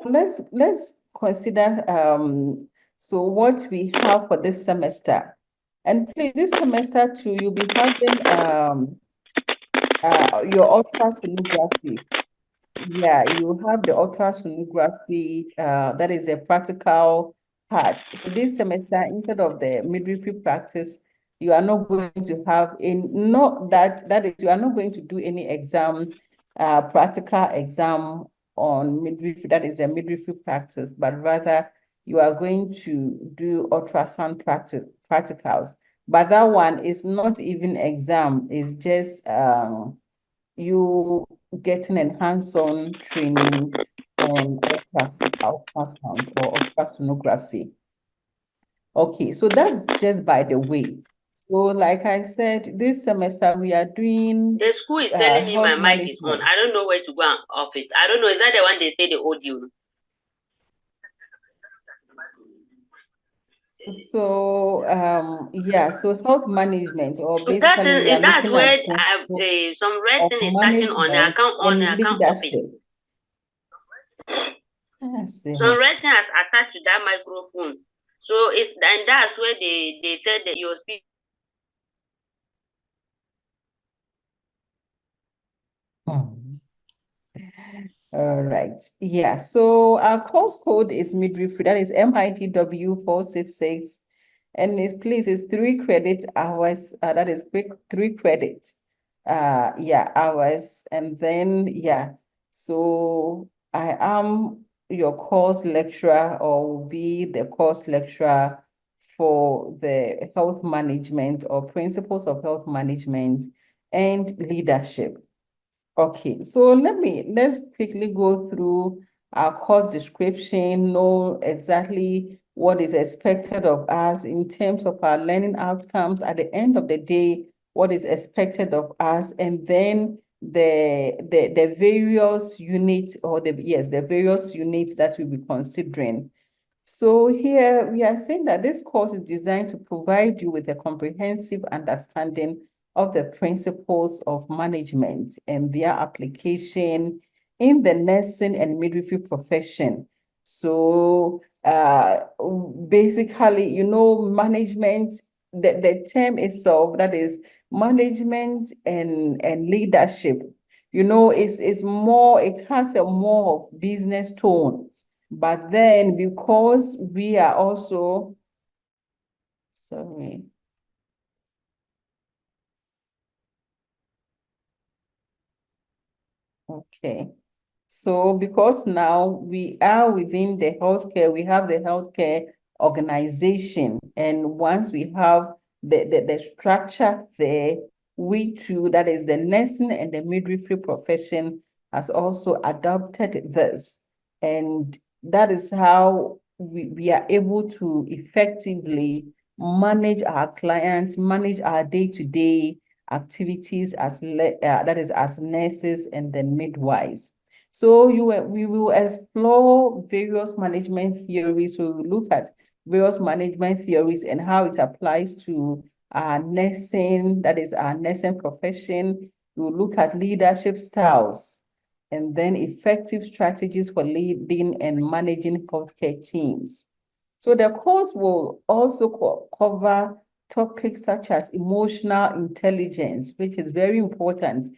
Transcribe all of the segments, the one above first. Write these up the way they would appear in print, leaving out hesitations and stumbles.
Let's consider so what we have for this semester. And please, this semester too, you'll be having your ultrasonography. Yeah, you have the ultrasonography, that is a practical part. So this semester, instead of the midwifery practice, you are not going to have in not that that is you are not going to do any exam, practical exam on midwifery, that is a midwifery practice, but rather you are going to do ultrasound practicals. But that one is not even exam, it's just you getting an hands-on training on ultrasound or ultrasonography. Okay, so that's just by the way. So like I said, this semester we are doing The school is telling me my health mic is on. management. I don't know where to go and off it. I don't know. Is that the one they say the audio? So yeah, so health management, or So that basically we are is that's looking at where principles some of resting is starting management on the and account office. leadership. Yes, Some resting has attached to that microphone. So it's and that's where they said that your speech. Hmm. All right. Yeah. So our course code is midwifery. That is MITW 466. And please, it's 3 credit hours. That is quick 3 credit. Yeah, hours. And then, yeah. So I am your course lecturer, or will be the course lecturer for the health management or principles of health management and leadership. Okay, so let's quickly go through our course description, know exactly what is expected of us in terms of our learning outcomes at the end of the day, what is expected of us, and then the various units, or the various units that we'll be considering. So here we are saying that this course is designed to provide you with a comprehensive understanding of the principles of management and their application in the nursing and midwifery profession. So basically, management, the term itself, that is management and leadership, is more, it has a more of business tone. But then because we are also, sorry, okay. So because now we are within the healthcare, we have the healthcare organization. And once we have the structure there, we too, that is the nursing and the midwifery profession, has also adopted this. And that is how we are able to effectively manage our clients, manage our day-to-day activities that is as nurses and then midwives. So we will explore various management theories. We will look at various management theories and how it applies to our nursing, that is our nursing profession. We will look at leadership styles and then effective strategies for leading and managing healthcare teams. So the course will also cover topics such as emotional intelligence, which is very important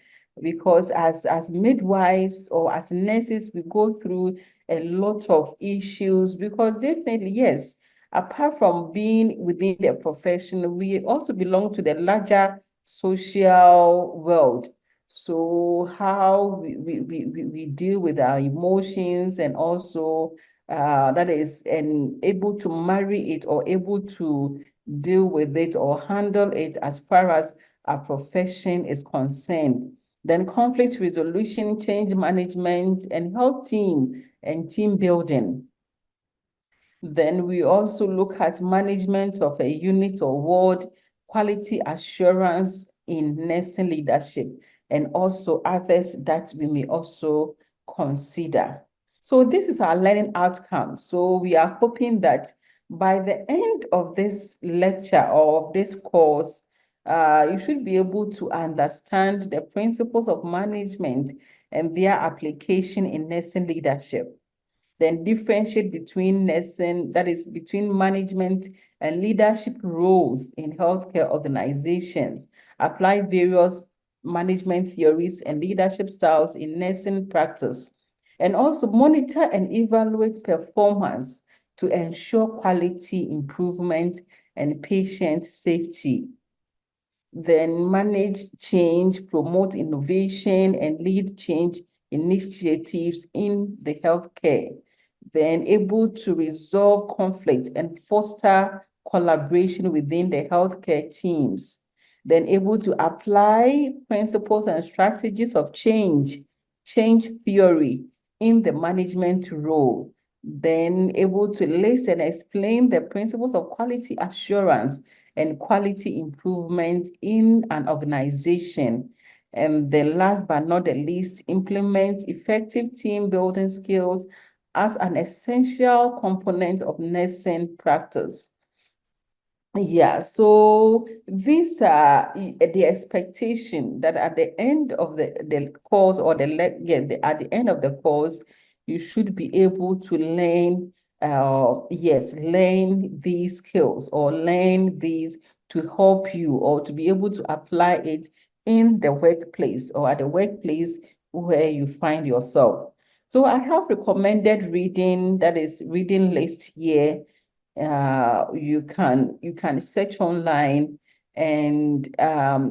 because as midwives or as nurses, we go through a lot of issues because definitely, yes, apart from being within the profession, we also belong to the larger social world. So how we deal with our emotions, and also that is, and able to marry it or able to deal with it or handle it as far as our profession is concerned. Then conflict resolution, change management, and health team and team building. Then we also look at management of a unit or ward, quality assurance in nursing leadership, and also others that we may also consider. So this is our learning outcome. So we are hoping that by the end of this lecture or of this course, you should be able to understand the principles of management and their application in nursing leadership. then differentiate between nursing, that is between management and leadership roles in healthcare organizations, apply various management theories and leadership styles in nursing practice, and also monitor and evaluate performance to ensure quality improvement and patient safety. Then manage change, promote innovation, and lead change initiatives in the healthcare. Then able to resolve conflicts and foster collaboration within the healthcare teams. Then able to apply principles and strategies of change theory in the management role. Then able to list and explain the principles of quality assurance and quality improvement in an organization. And the last but not the least, implement effective team building skills as an essential component of nursing practice. Yeah, so these are the expectation that at the end of the course or at the end of the course, you should be able to learn, learn these skills or learn these to help you or to be able to apply it in the workplace or at the workplace where you find yourself. So I have recommended reading, that is reading list here. You can search online, and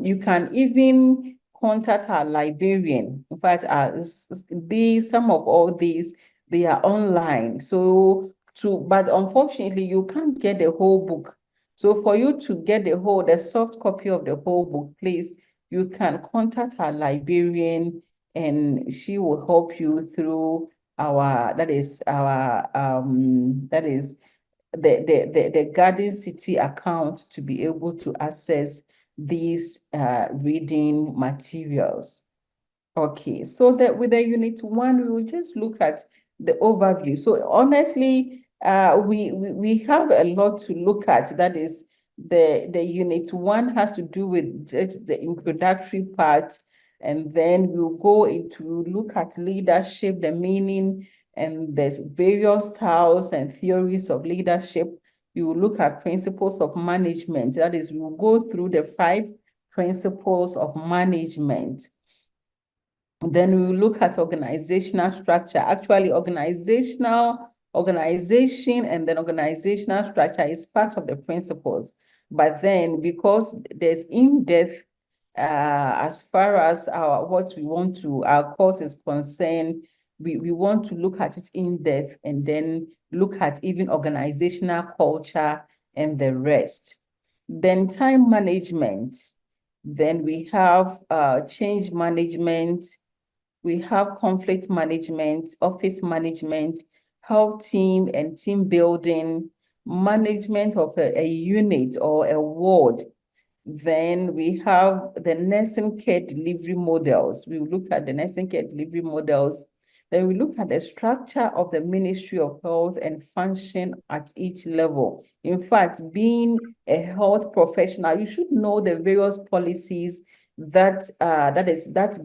you can even contact our librarian. In fact, some of all these, they are online. So but unfortunately, you can't get the whole book. So for you to get the soft copy of the whole book, please, you can contact our librarian, and she will help you through that is the Garden City account to be able to access these reading materials. Okay, so that with the unit 1, we will just look at the overview. So honestly, we have a lot to look at. That is, the unit 1 has to do with just the introductory part, and then we'll go into look at leadership, the meaning, and there's various styles and theories of leadership. You will look at principles of management. That is, we'll go through the 5 principles of management. Then we will look at organizational structure. Actually, organization and then organizational structure is part of the principles. But then because there's in-depth as far as our course is concerned, we want to look at it in depth and then look at even organizational culture and the rest. Then time management. Then we have change management. We have conflict management, office management, health team and team building, management of a unit or a ward. Then we have the nursing care delivery models. We look at the nursing care delivery models. Then we look at the structure of the Ministry of Health and function at each level. In fact, being a health professional, you should know the various policies that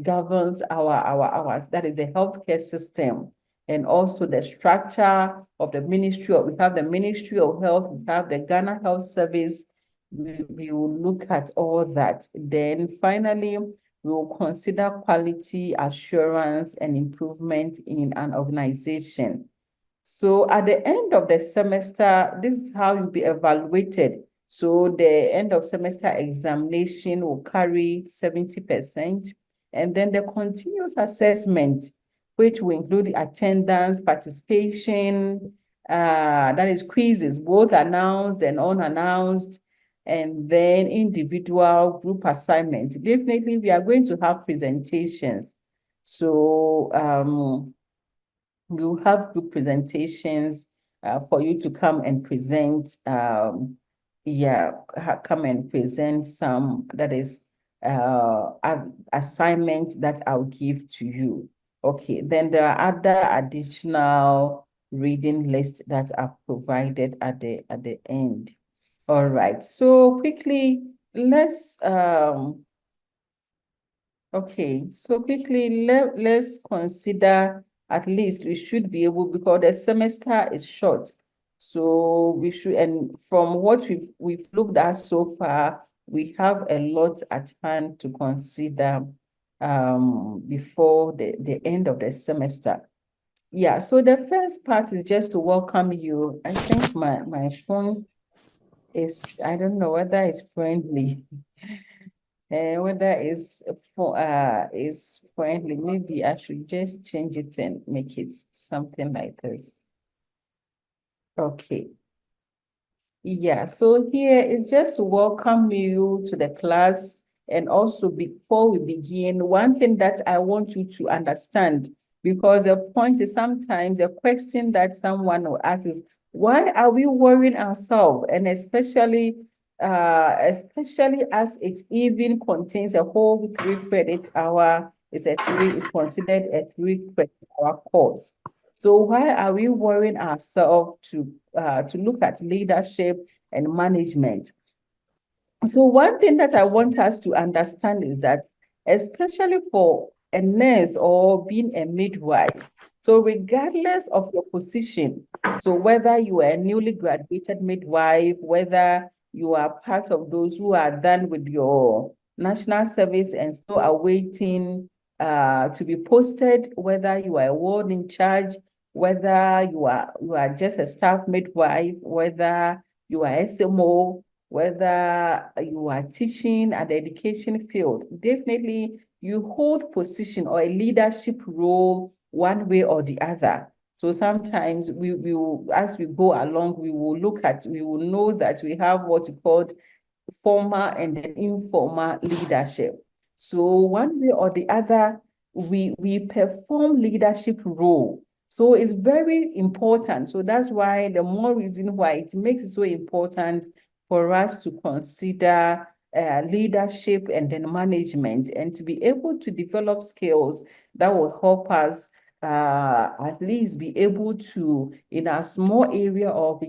governs that is the healthcare system, and also the structure of the ministry. We have the Ministry of Health, we have the Ghana Health Service. We will look at all that. Then finally, we will consider quality assurance and improvement in an organization. So at the end of the semester, this is how you'll be evaluated. So the end of semester examination will carry 70%, and then the continuous assessment, which will include attendance, participation, that is quizzes, both announced and unannounced, and then individual group assignments. Definitely, we are going to have presentations. So we'll have group presentations for you to come and present. Come and present some, that is assignments that I'll give to you. Okay, then there are other additional reading lists that are provided at the end. All right, so quickly, let's let's consider at least we should be able, because the semester is short. So we should, and from what we've looked at so far, we have a lot at hand to consider before the end of the semester. Yeah, so the first part is just to welcome you. I think my phone is, I don't know whether it's friendly. Whether it's is friendly. Maybe I should just change it and make it something like this. Okay. Yeah, so here is just to welcome you to the class. And also, before we begin, one thing that I want you to understand, because the point is sometimes a question that someone will ask is, why are we worrying ourselves? And especially as it even contains a whole 3 credit hour, it's considered a 3 credit hour course. So why are we worrying ourselves to look at leadership and management? So one thing that I want us to understand is that, especially for a nurse or being a midwife, so regardless of your position, so whether you are a newly graduated midwife, whether you are part of those who are done with your national service and still awaiting to be posted, whether you are a ward in charge, whether you are just a staff midwife, whether you are SMO, whether you are teaching at the education field, definitely you hold position or a leadership role one way or the other. So sometimes we will, as we go along, we will know that we have what you call formal and then informal leadership. So one way or the other, we perform leadership role. So it's very important. So that's why the more reason why it makes it so important for us to consider leadership and then management, and to be able to develop skills that will help us at least be able to, in a small area or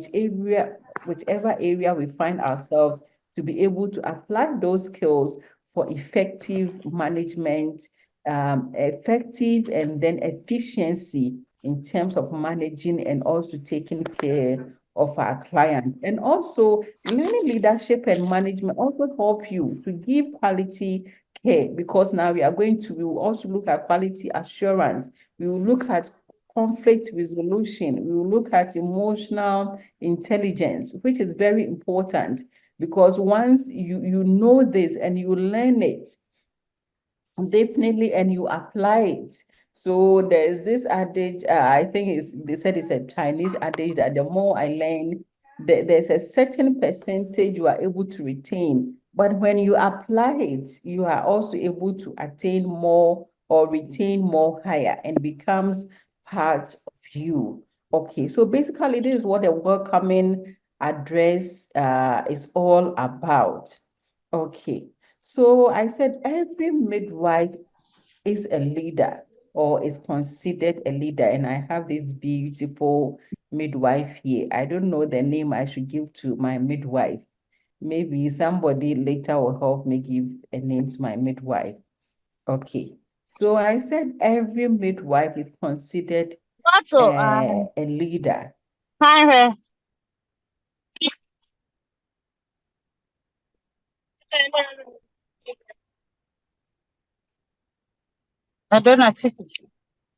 whichever area we find ourselves, to be able to apply those skills for effective management, effective and then efficiency in terms of managing and also taking care of our client. And also, learning leadership and management also help you to give quality care, because now we will also look at quality assurance. We will look at conflict resolution. We will look at emotional intelligence, which is very important, because once you know this and you learn it, definitely, and you apply it. So there's this adage, I think they said it's a Chinese adage, that the more I learn, there's a certain percentage you are able to retain. But when you apply it, you are also able to attain more or retain more higher, and becomes part of you. Okay, so basically this is what the welcoming address is all about. Okay. So I said every midwife is a leader or is considered a leader. And I have this beautiful midwife here. I don't know the name I should give to my midwife. Maybe somebody later will help me give a name to my midwife. Okay. So I said every midwife is considered a leader. Hi. I don't know.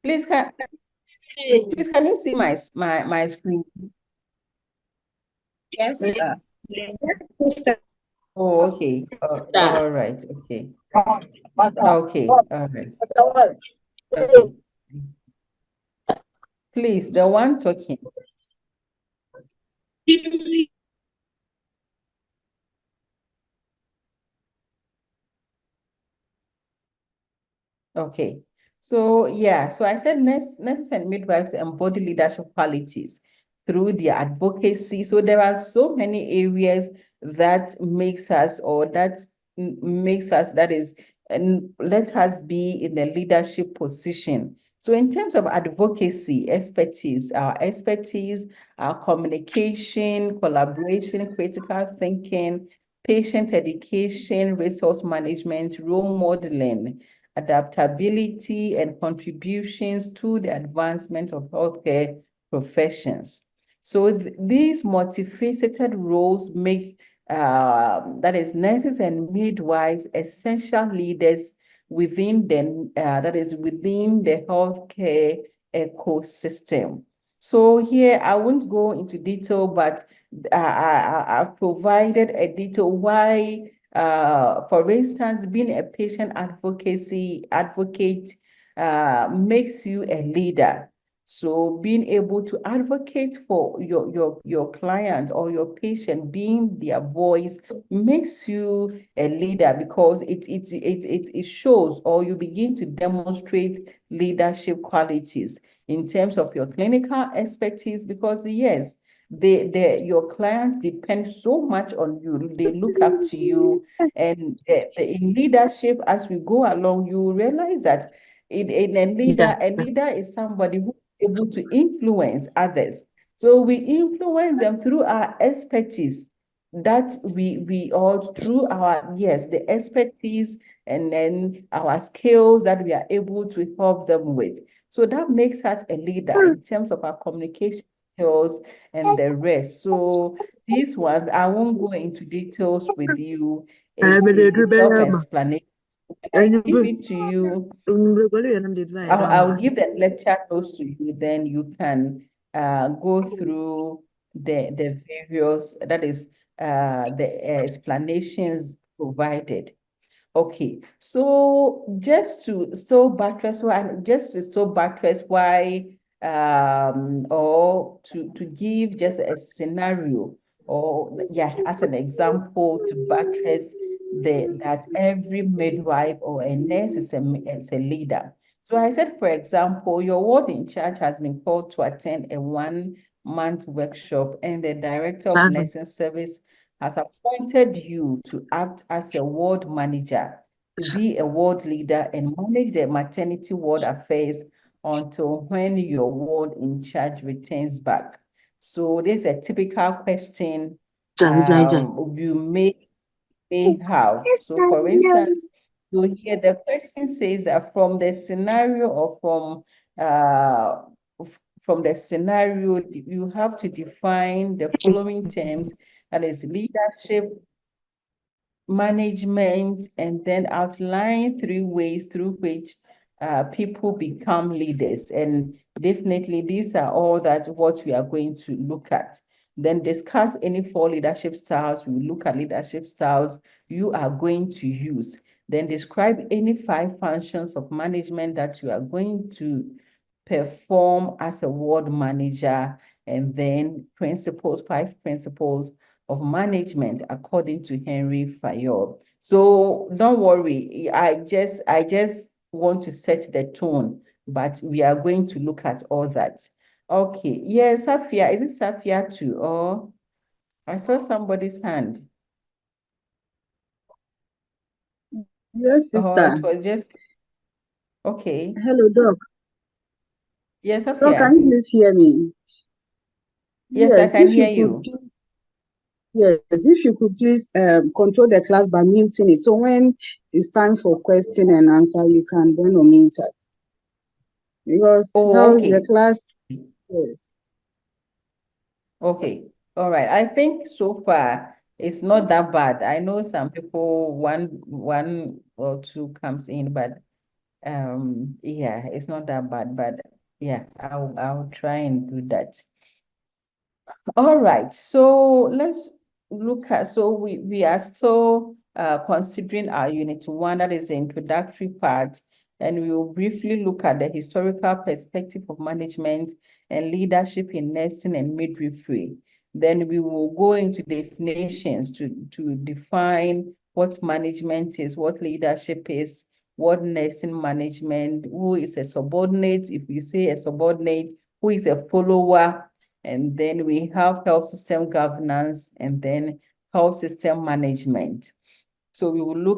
Please, can you see my screen? Yes. Oh, okay. All right. Okay. Okay. All right. Okay. Please, the one talking. Okay. So yeah, so I said nurses and midwives embody leadership qualities through their advocacy. So there are so many areas that makes us, that is, and let us be in the leadership position. So in terms of advocacy, our expertise, our communication, collaboration, critical thinking, patient education, resource management, role modeling, adaptability, and contributions to the advancement of healthcare professions. So these multifaceted roles make that is nurses and midwives essential leaders within within the healthcare ecosystem. So here I won't go into detail, but I've provided a detail why, for instance, being a patient advocate makes you a leader. So being able to advocate for your client or your patient, being their voice, makes you a leader, because it shows, or you begin to demonstrate leadership qualities in terms of your clinical expertise, because yes, your clients depend so much on you. They look up to you, and in leadership, as we go along, you realize that a leader is somebody who is able to influence others. So we influence them through our expertise, that we all through our, yes, the expertise, and then our skills that we are able to help them with. So that makes us a leader in terms of our communication skills and the rest. So these ones, I won't go into details with you. It's self-explanatory. I give it to you. I'll give the lecture notes to you, then you can go through the various, that is, the explanations provided. Okay, so just to still buttress why, or to give just a scenario, or yeah, as an example, to buttress that every midwife or a nurse is a leader. So I said, for example, your ward in charge has been called to attend a 1-month workshop, and the director of nursing service has appointed you to act as a ward manager, to be a ward leader and manage the maternity ward affairs until when your ward in charge returns back. So this is a typical question you may have. So for instance, so here the question says that from the scenario, or from the scenario, you have to define the following terms, that is leadership, management, and then outline 3 ways through which people become leaders. And definitely these are all what we are going to look at. Then discuss any 4 leadership styles. We look at leadership styles you are going to use. Then describe any 5 functions of management that you are going to perform as a ward manager. And then 5 principles of management according to Henry Fayol. So don't worry, I just want to set the tone, but we are going to look at all that. Okay, yeah, Safia, is it Safia too? Or I saw somebody's hand. Yes, Oh, sister. it was just, okay. Hello, Doc. Yes, Doc, Safia. can you please hear me? Yes, I can hear you. Yes, if you could please control the class by muting it. So when it's time for question and answer, you can then unmute us. Because okay. The class, yes. Okay, all right. I think so far it's not that bad. I know some people, one or two comes in, but yeah, it's not that bad. But yeah, I'll try and do that. All right, so let's look at, so we are still considering our unit 1, that is the introductory part, and we will briefly look at the historical perspective of management and leadership in nursing and midwifery. Then we will go into definitions to define what management is, what leadership is, what nursing management, who is a subordinate, if we say a subordinate, who is a follower, and then we have health system governance, and then health system management. So we will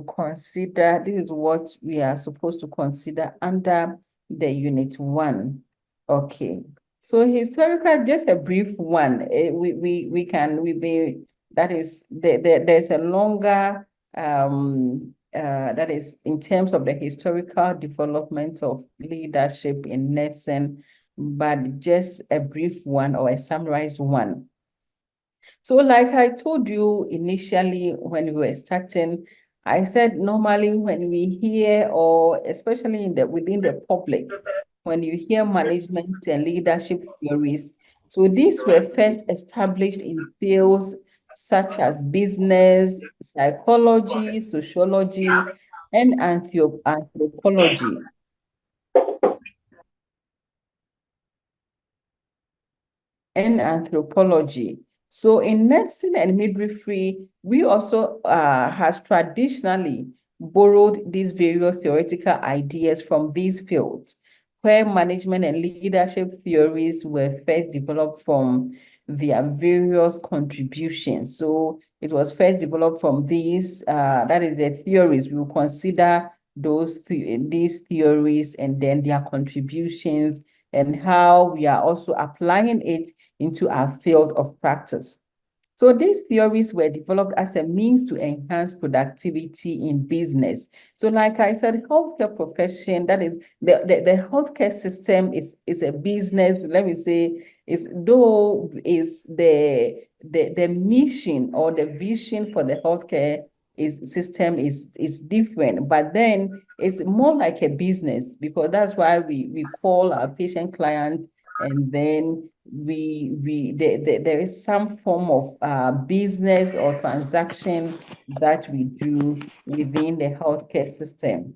consider, this is what we are supposed to consider under the unit 1. Okay. So historical, just a brief one. That is, there's a longer that is in terms of the historical development of leadership in nursing, but just a brief one or a summarized one. So like I told you initially when we were starting, I said normally when we hear, or especially within the public, when you hear management and leadership theories, so these were first established in fields such as business, psychology, sociology, and anthropology. So in nursing and midwifery, we also has traditionally borrowed these various theoretical ideas from these fields, where management and leadership theories were first developed from their various contributions. So it was first developed from these, that is the theories. We will consider these theories and then their contributions and how we are also applying it into our field of practice. So these theories were developed as a means to enhance productivity in business. So like I said, healthcare profession, that is the healthcare system is a business, let me say, is the mission or the vision for the healthcare system is different, but then it's more like a business, because that's why we call our patient client, and then there is some form of business or transaction that we do within the healthcare system.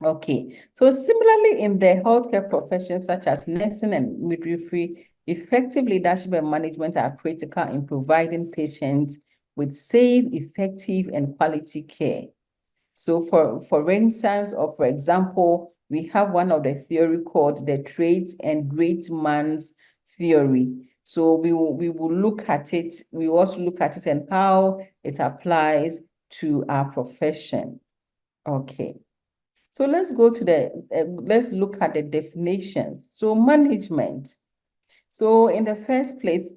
Okay, so similarly in the healthcare professions such as nursing and midwifery, effective leadership and management are critical in providing patients with safe, effective, and quality care. So for instance, or for example, we have one of the theory called the trait and great man's theory. So we will look at it, we will also look at it and how it applies to our profession. Okay. So let's go to let's look at the definitions. So management. So in the first place,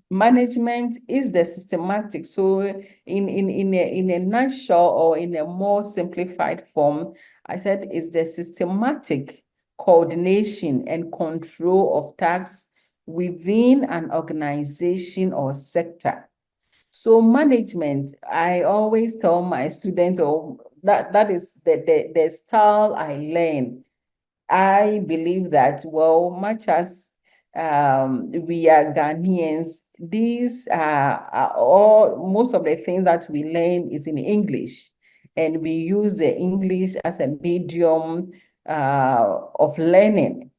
management is the systematic. So in a nutshell, or in a more simplified form, I said is the systematic coordination and control of tasks within an organization or sector. So management, I always tell my students, or that is the style I learn. I believe that, well, much as we are Ghanaians, these are all, most of the things that we learn is in English, and we use the English as a medium of learning.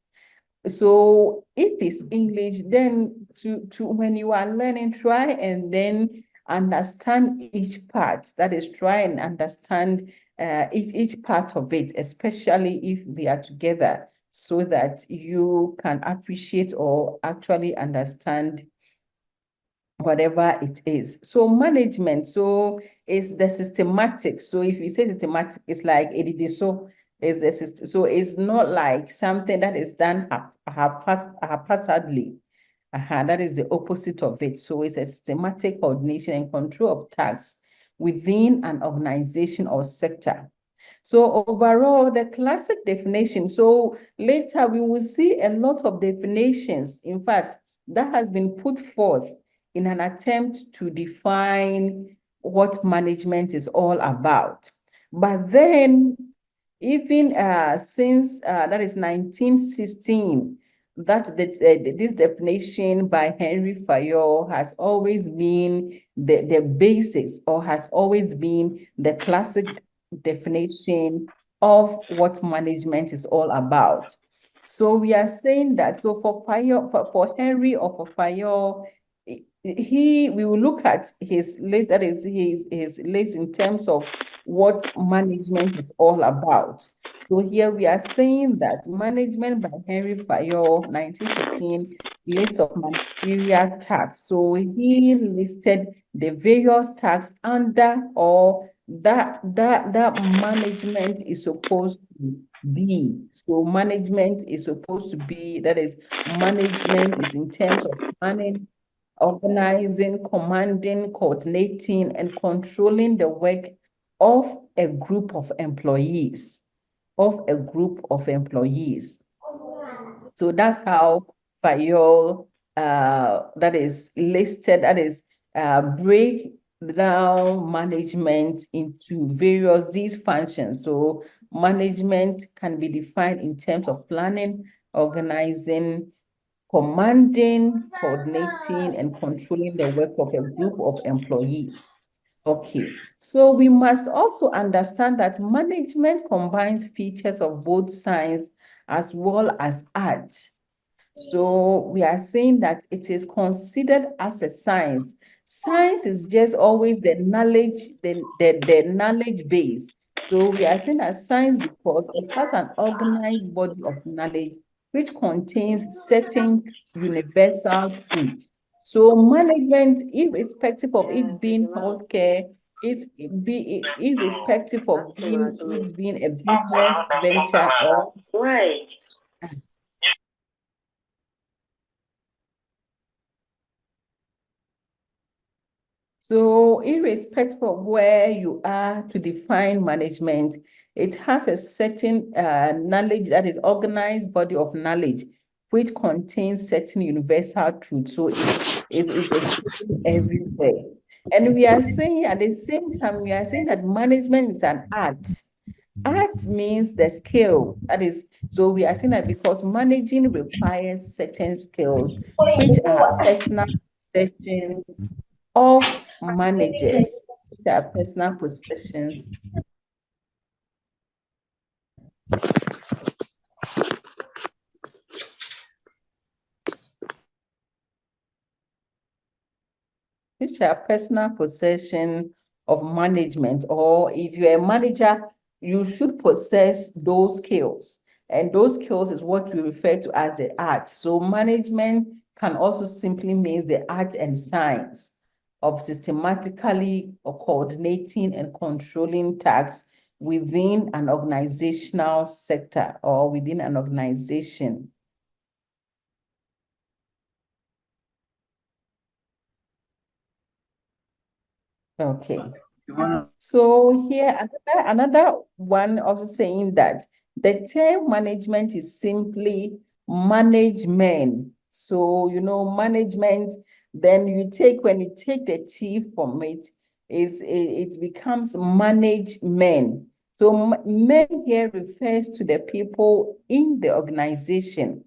So if it's English, then to when you are learning, try and then understand each part. That is, try and understand each part of it, especially if they are together, so that you can appreciate or actually understand whatever it is. So management, so is the systematic. So if you say systematic, it's like so is the system. So it's not like something that is done haphazardly. That is the opposite of it. So it's a systematic coordination and control of tasks within an organization or sector. So overall, the classic definition, so later we will see a lot of definitions, in fact, that has been put forth in an attempt to define what management is all about. But then, even since that is 1916, that this definition by Henry Fayol has always been the basics, or has always been the classic definition of what management is all about. So we are saying that, so for Fayol, for Henry or for Fayol, we will look at his list, that is his list in terms of what management is all about. So here we are saying that management by Henry Fayol, 1916, list of managerial tasks. So he listed the various tasks under, or that management is supposed to be. So management is supposed to be, that is, management is in terms of planning, organizing, commanding, coordinating, and controlling the work of a group of employees, So that's how FAYOL that is listed, that is break down management into these functions. So management can be defined in terms of planning, organizing, commanding, coordinating, and controlling the work of a group of employees. Okay, so we must also understand that management combines features of both science as well as art. So we are saying that it is considered as a science. Science is just always the knowledge, the knowledge base. So we are saying that science because it has an organized body of knowledge which contains certain universal truths. So management, irrespective of it being healthcare, irrespective of it being a business venture or Why? So irrespective of where you are to define management, it has a certain knowledge that is organized body of knowledge, which contains certain universal truths. So it's the same everywhere. And we are saying at the same time, we are saying that management is an art. Art means the skill. That is, so we are saying that because managing requires certain skills, which are personal possessions of managers, their personal possessions. Which are personal possession of management, or if you're a manager, you should possess those skills. And those skills is what we refer to as the art. So management can also simply mean the art and science of systematically or coordinating and controlling tasks within an organizational sector or within an organization. Okay. So here, another one also saying that the term management is simply management. So, management, then when you take the T from it, it becomes management. So men here refers to the people in the organization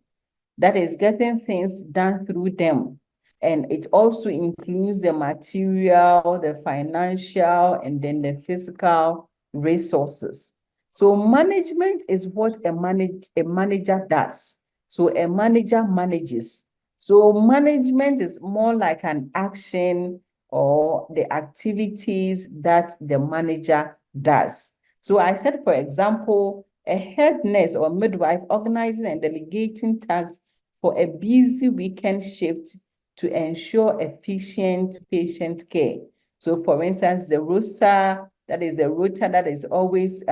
that is getting things done through them. And it also includes the material, the financial, and then the physical resources. So management is what a manager does. So a manager manages. So management is more like an action or the activities that the manager does. So I said, for example, a head nurse or midwife organizing and delegating tasks for a busy weekend shift to ensure efficient patient care. So for instance, the rota that is always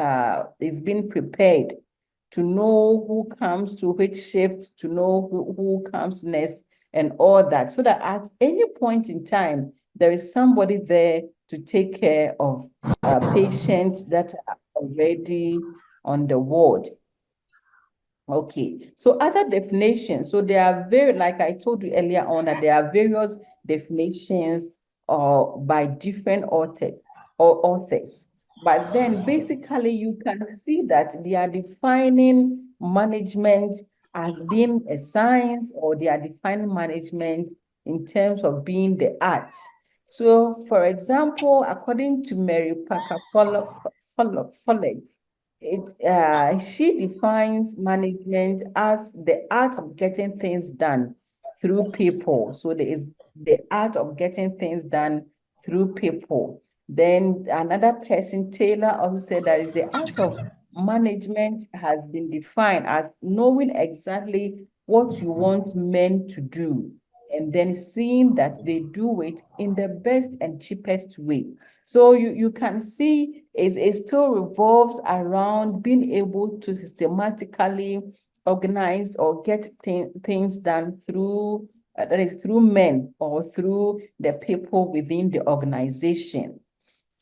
is being prepared to know who comes to which shift, to know who comes next and all that, so that at any point in time, there is somebody there to take care of patients that are already on the ward. Okay, so other definitions. So there are like I told you earlier on, that there are various definitions by different authors. But then basically you can see that they are defining management as being a science, or they are defining management in terms of being the art. So for example, according to Mary Parker Follett, she defines management as the art of getting things done through people. So there is the art of getting things done through people. Then another person, Taylor, also said that is the art of management has been defined as knowing exactly what you want men to do, and then seeing that they do it in the best and cheapest way. So you can see it still revolves around being able to systematically organize or get things done through, that is through men or through the people within the organization.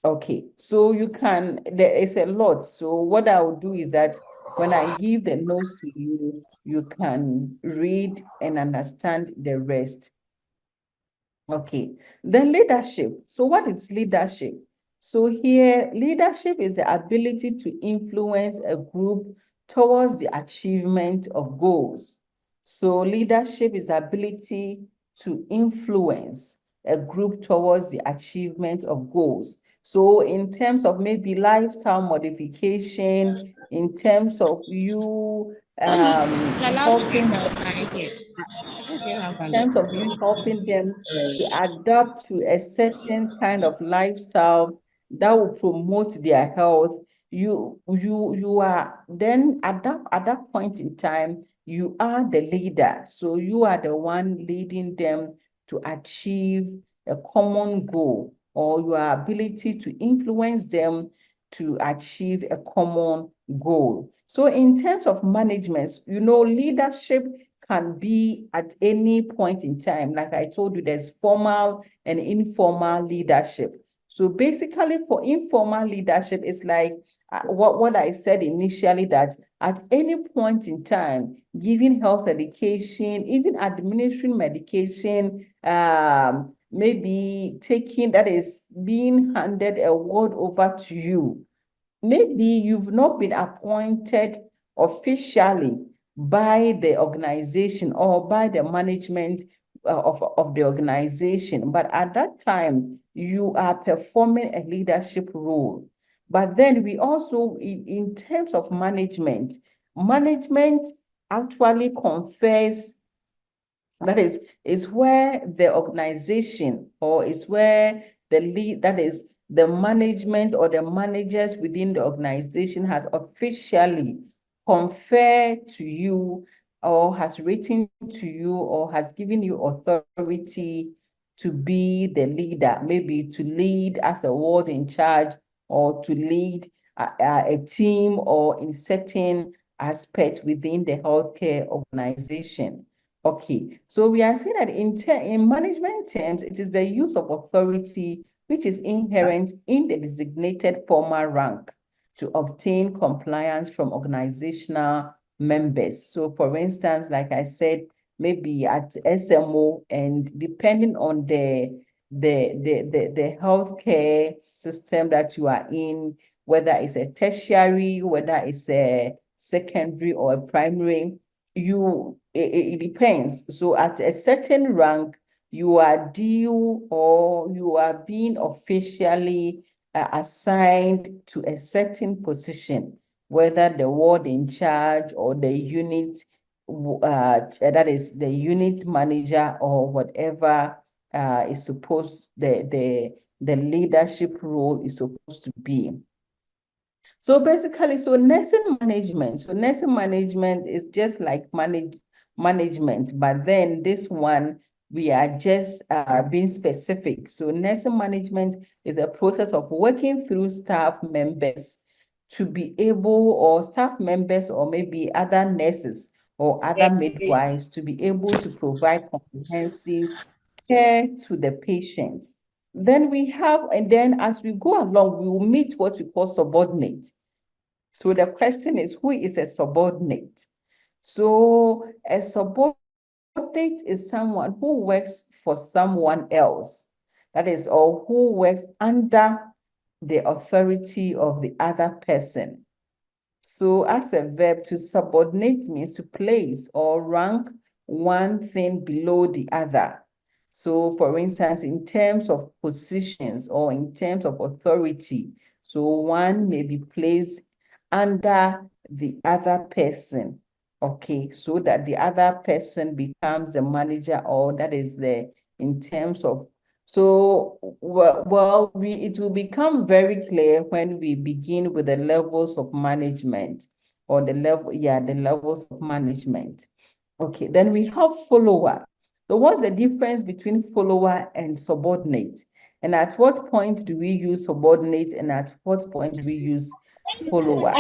Okay, so there is a lot. So what I will do is that when I give the notes to you, you can read and understand the rest. Okay, then leadership. So what is leadership? So here, leadership is the ability to influence a group towards the achievement of goals. So leadership is the ability to influence a group towards the achievement of goals. So in terms of maybe lifestyle modification, in terms of you helping them to adapt to a certain kind of lifestyle that will promote their health. You are then at that point in time, you are the leader. So you are the one leading them to achieve a common goal, or your ability to influence them to achieve a common goal. So in terms of management, leadership can be at any point in time. Like I told you, there's formal and informal leadership. So basically for informal leadership, it's like what I said initially, that at any point in time, giving health education, even administering medication, maybe being handed a word over to you. Maybe you've not been appointed officially by the organization or by the management of the organization, but at that time, you are performing a leadership role. But then we also, in terms of management actually confers, that is where the organization, or is where the management or the managers within the organization has officially conferred to you, or has written to you, or has given you authority to be the leader, maybe to lead as a ward in charge, or to lead a team, or in certain aspects within the healthcare organization. Okay, so we are saying that in management terms, it is the use of authority which is inherent in the designated formal rank to obtain compliance from organizational members. So for instance, like I said, maybe at SMO, and depending on the healthcare system that you are in, whether it's a tertiary, whether it's a secondary or a primary, it depends. So at a certain rank, you are due, or you are being officially assigned to a certain position, whether the ward in charge or the unit, that is the unit manager, or whatever is supposed, the leadership role is supposed to be. So basically, nursing management is just like management, but then this one, we are just being specific. So nursing management is a process of working through staff members to be able, or staff members, or maybe other nurses or other midwives, to be able to provide comprehensive care to the patient. Then as we go along, we will meet what we call subordinate. So the question is, who is a subordinate? So a subordinate is someone who works for someone else, that is, or who works under the authority of the other person. So as a verb, to subordinate means to place or rank one thing below the other. So for instance, in terms of positions or in terms of authority, so one may be placed under the other person, okay, so that the other person becomes the manager, or that is in terms of, so, it will become very clear when we begin with the levels of management, or the levels of management. Okay, then we have follower. So what's the difference between follower and subordinate? And at what point do we use subordinate, and at what point do we use follower?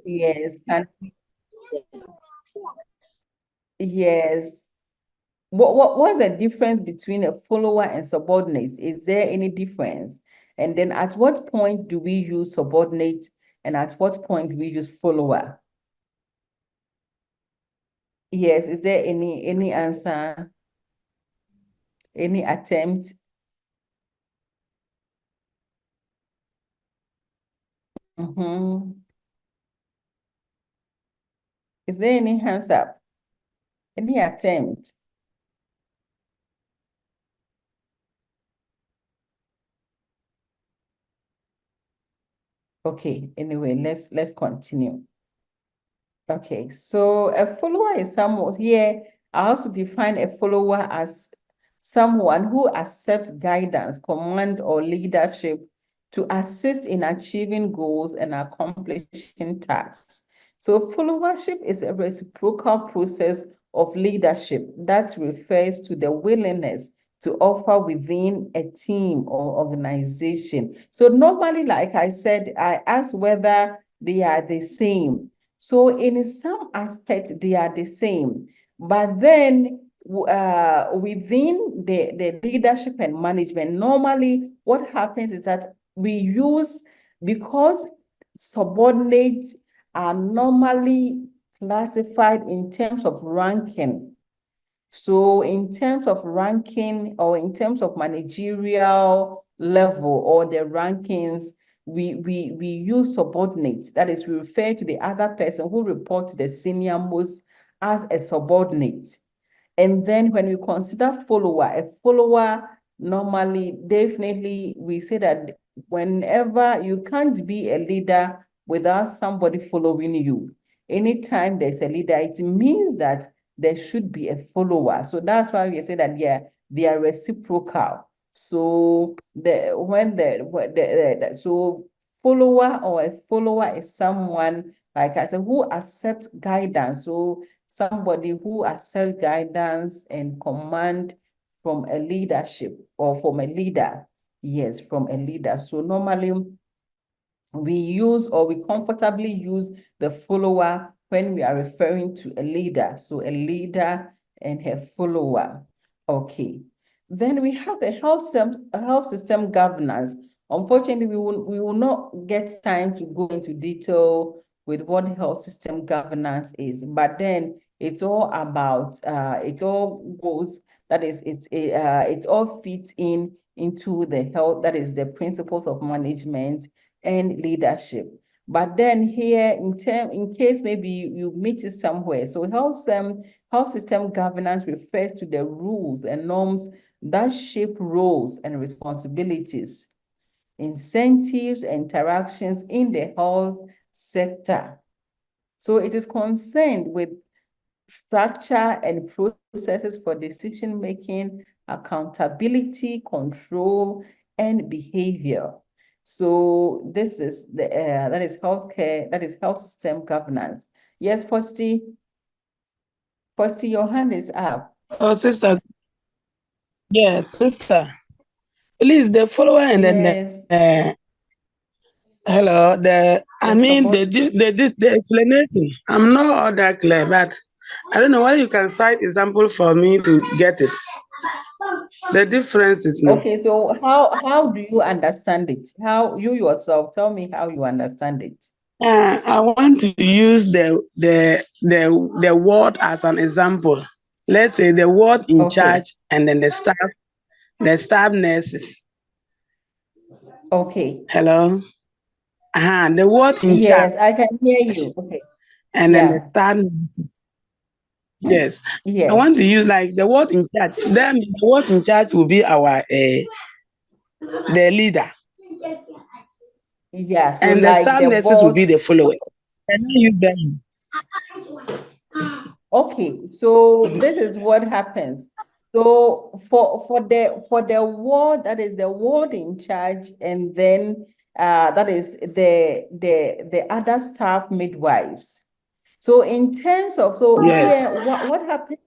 Yes, yes. What's the difference between a follower and subordinate? Is there any difference? And then at what point do we use subordinate, and at what point do we use follower? Yes, is there any answer? Any attempt? Is there any hands up? Any attempt? Okay, anyway, let's continue. Okay, so a follower is someone here. I also define a follower as someone who accepts guidance, command, or leadership to assist in achieving goals and accomplishing tasks. So followership is a reciprocal process of leadership that refers to the willingness to offer within a team or organization. So normally, like I said, I ask whether they are the same. So in some aspect, they are the same. But then within the leadership and management, normally what happens is that we use, because subordinates are normally classified in terms of ranking. So in terms of ranking or in terms of managerial level or the rankings, we use subordinates. That is, we refer to the other person who reports to the senior most as a subordinate. And then when we consider follower, a follower normally, definitely, we say that whenever you can't be a leader without somebody following you. Anytime there's a leader, it means that there should be a follower. So that's why we say that, yeah, they are reciprocal. So so follower or a follower is someone, like I said, who accepts guidance. So somebody who accepts guidance and command from a leadership or from a leader. Yes, from a leader. So normally we use, or we comfortably use, the follower when we are referring to a leader. So a leader and her follower. Okay. Then we have the health system governance. Unfortunately, we will not get time to go into detail with what health system governance is, but then it's all about it all goes, that is, it all fits into the health, that is the principles of management and leadership. But then here, in case maybe you meet it somewhere, so health system governance refers to the rules and norms that shape roles and responsibilities, incentives, and interactions in the health sector. So it is concerned with structure and processes for decision-making, accountability, control, and behavior. So this is that is healthcare, that is health system governance. Yes, Fosti, your hand is up. Oh, sister. Yes, sister. Please, the follower and Yes. then hello. The explanation. I'm not all that clear, but I don't know whether you can cite example for me to get it. The difference is no. Okay, so how do you understand it? How you yourself, tell me how you understand it. I want to use the word as an example. Let's say the word in charge and then the staff nurses. Okay. Hello. The word in charge. Yes, I can hear you. Okay. And then the staff nurses. Yes. Yes. I want to use like the word in charge. Then the word in charge will be our the leader. Yeah. So and like the staff nurses will be the followers. Can you use them? Okay, so this is what happens. So for the ward, that is the ward in charge, and then that is the other staff midwives. So in terms of here, what happens?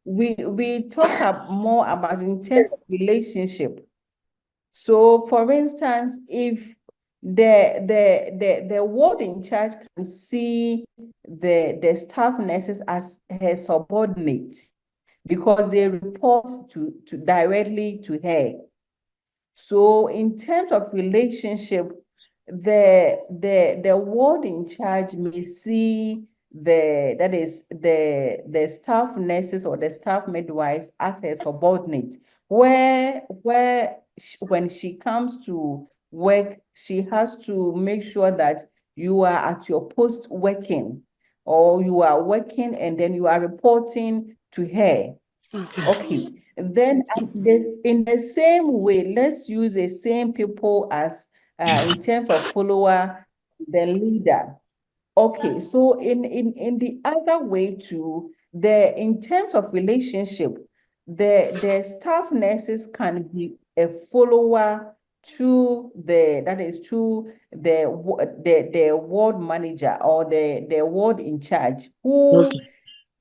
We talk more about in terms of relationship. So for instance, if the ward in charge can see the staff nurses as her subordinates because they report to directly to her. So in terms of relationship, the ward in charge may see the staff nurses or the staff midwives as her subordinates, when she comes to work, she has to make sure that you are at your post working, or you are working and then you are reporting to her. Okay. Then this, in the same way, let's use the same people as in terms of follower, the leader. Okay, so in the other way too, in terms of relationship, the staff nurses can be a follower to the ward manager or the ward in charge, who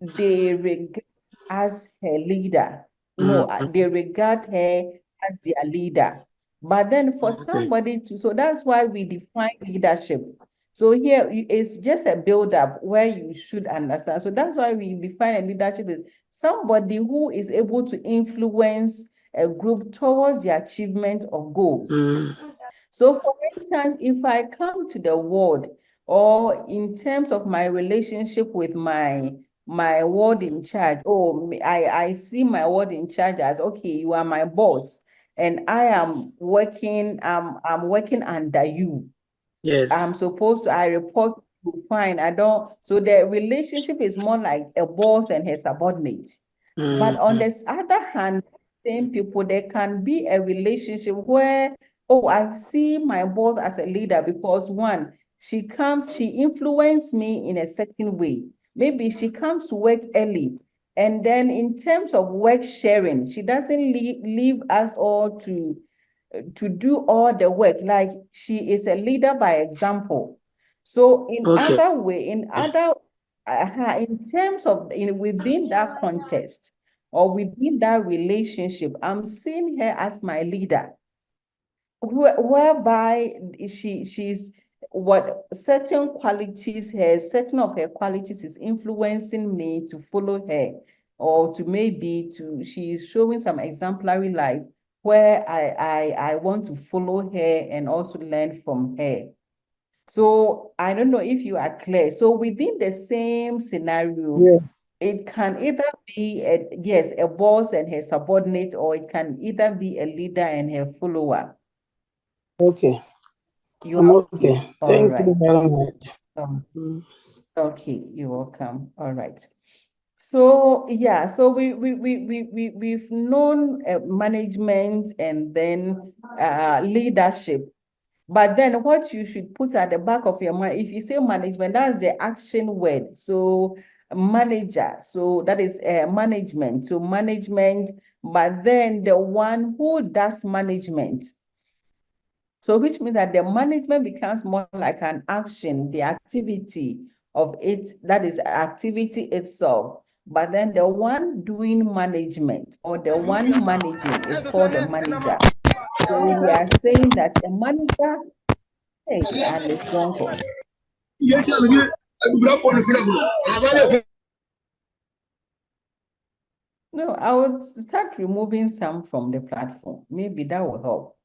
they regard as her leader. No, they regard her as their leader. But then for somebody to, so that's why we define leadership. So here it's just a build-up where you should understand. So that's why we define a leadership as somebody who is able to influence a group towards the achievement of goals. So for instance, if I come to the ward, or in terms of my relationship with my ward in charge, I see my ward in charge as, okay, you are my boss and I am working, I'm working under you. Yes. I'm supposed to, I report to you, fine. So the relationship is more like a boss and her subordinate. But on this other hand, same people, there can be a relationship where, oh, I see my boss as a leader because one, she influences me in a certain way. Maybe she comes to work early. And then in terms of work sharing, she doesn't leave us all to do all the work. Like, she is a leader by example. So in terms of within that context or within that relationship, I'm seeing her as my leader, whereby she's what certain of her qualities is influencing me to follow her, or she's showing some exemplary life where I want to follow her and also learn from her. So I don't know if you are clear. So within the same scenario, Yes. it can either be a boss and her subordinate, or it can either be a leader and her follower. Okay. I'm okay. Thank you very much. Okay, you're welcome. All right. So yeah, so we've known management and then leadership. But then what you should put at the back of your mind, if you say management, that's the action word. So manager, so that is management. So management, but then the one who does management. So which means that the management becomes more like an action, the activity of it, that is activity itself. But then the one doing management or the one managing is called the manager. So we are saying that a manager, hey, Alice Wonko. No, I would start removing some from the platform. Maybe that will help.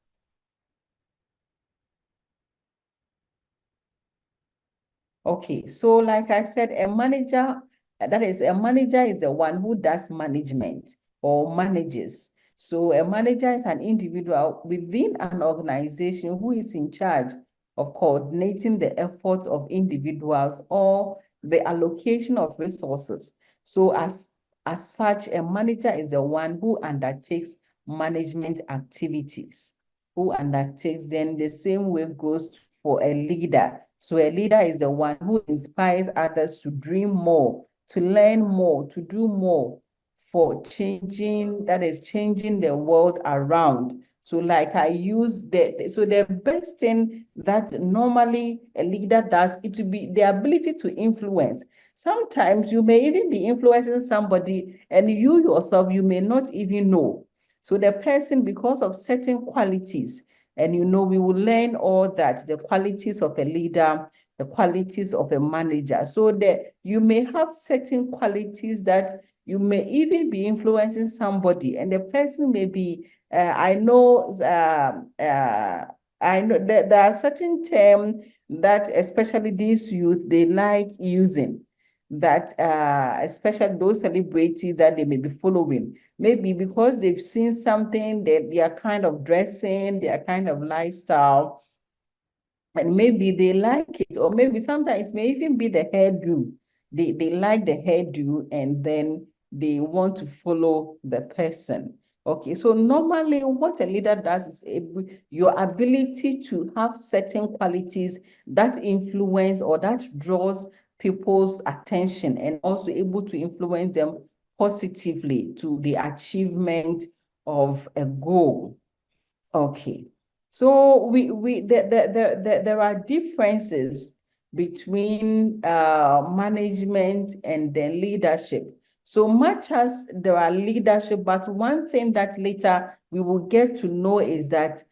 Okay, so like I said, a manager is the one who does management or manages. So a manager is an individual within an organization who is in charge of coordinating the efforts of individuals or the allocation of resources. So as such, a manager is the one who undertakes management activities, then the same way goes for a leader. So a leader is the one who inspires others to dream more, to learn more, to do more for changing the world around. So like the best thing that normally a leader does, it will be the ability to influence. Sometimes you may even be influencing somebody and you yourself, you may not even know. So the person, because of certain qualities, and we will learn all that, the qualities of a leader, the qualities of a manager. So you may have certain qualities that you may even be influencing somebody, and the person may be I know that there are certain terms that especially these youth, they like using, that especially those celebrities that they may be following, maybe because they've seen something, that their kind of dressing, their kind of lifestyle, and maybe they like it, or maybe sometimes it may even be the hairdo. They like the hairdo, and then they want to follow the person. Okay, so normally what a leader does is your ability to have certain qualities that influence or that draws people's attention, and also able to influence them positively to the achievement of a goal. Okay. So there are differences between management and then leadership. So much as there are leadership, but one thing that later we will get to know is that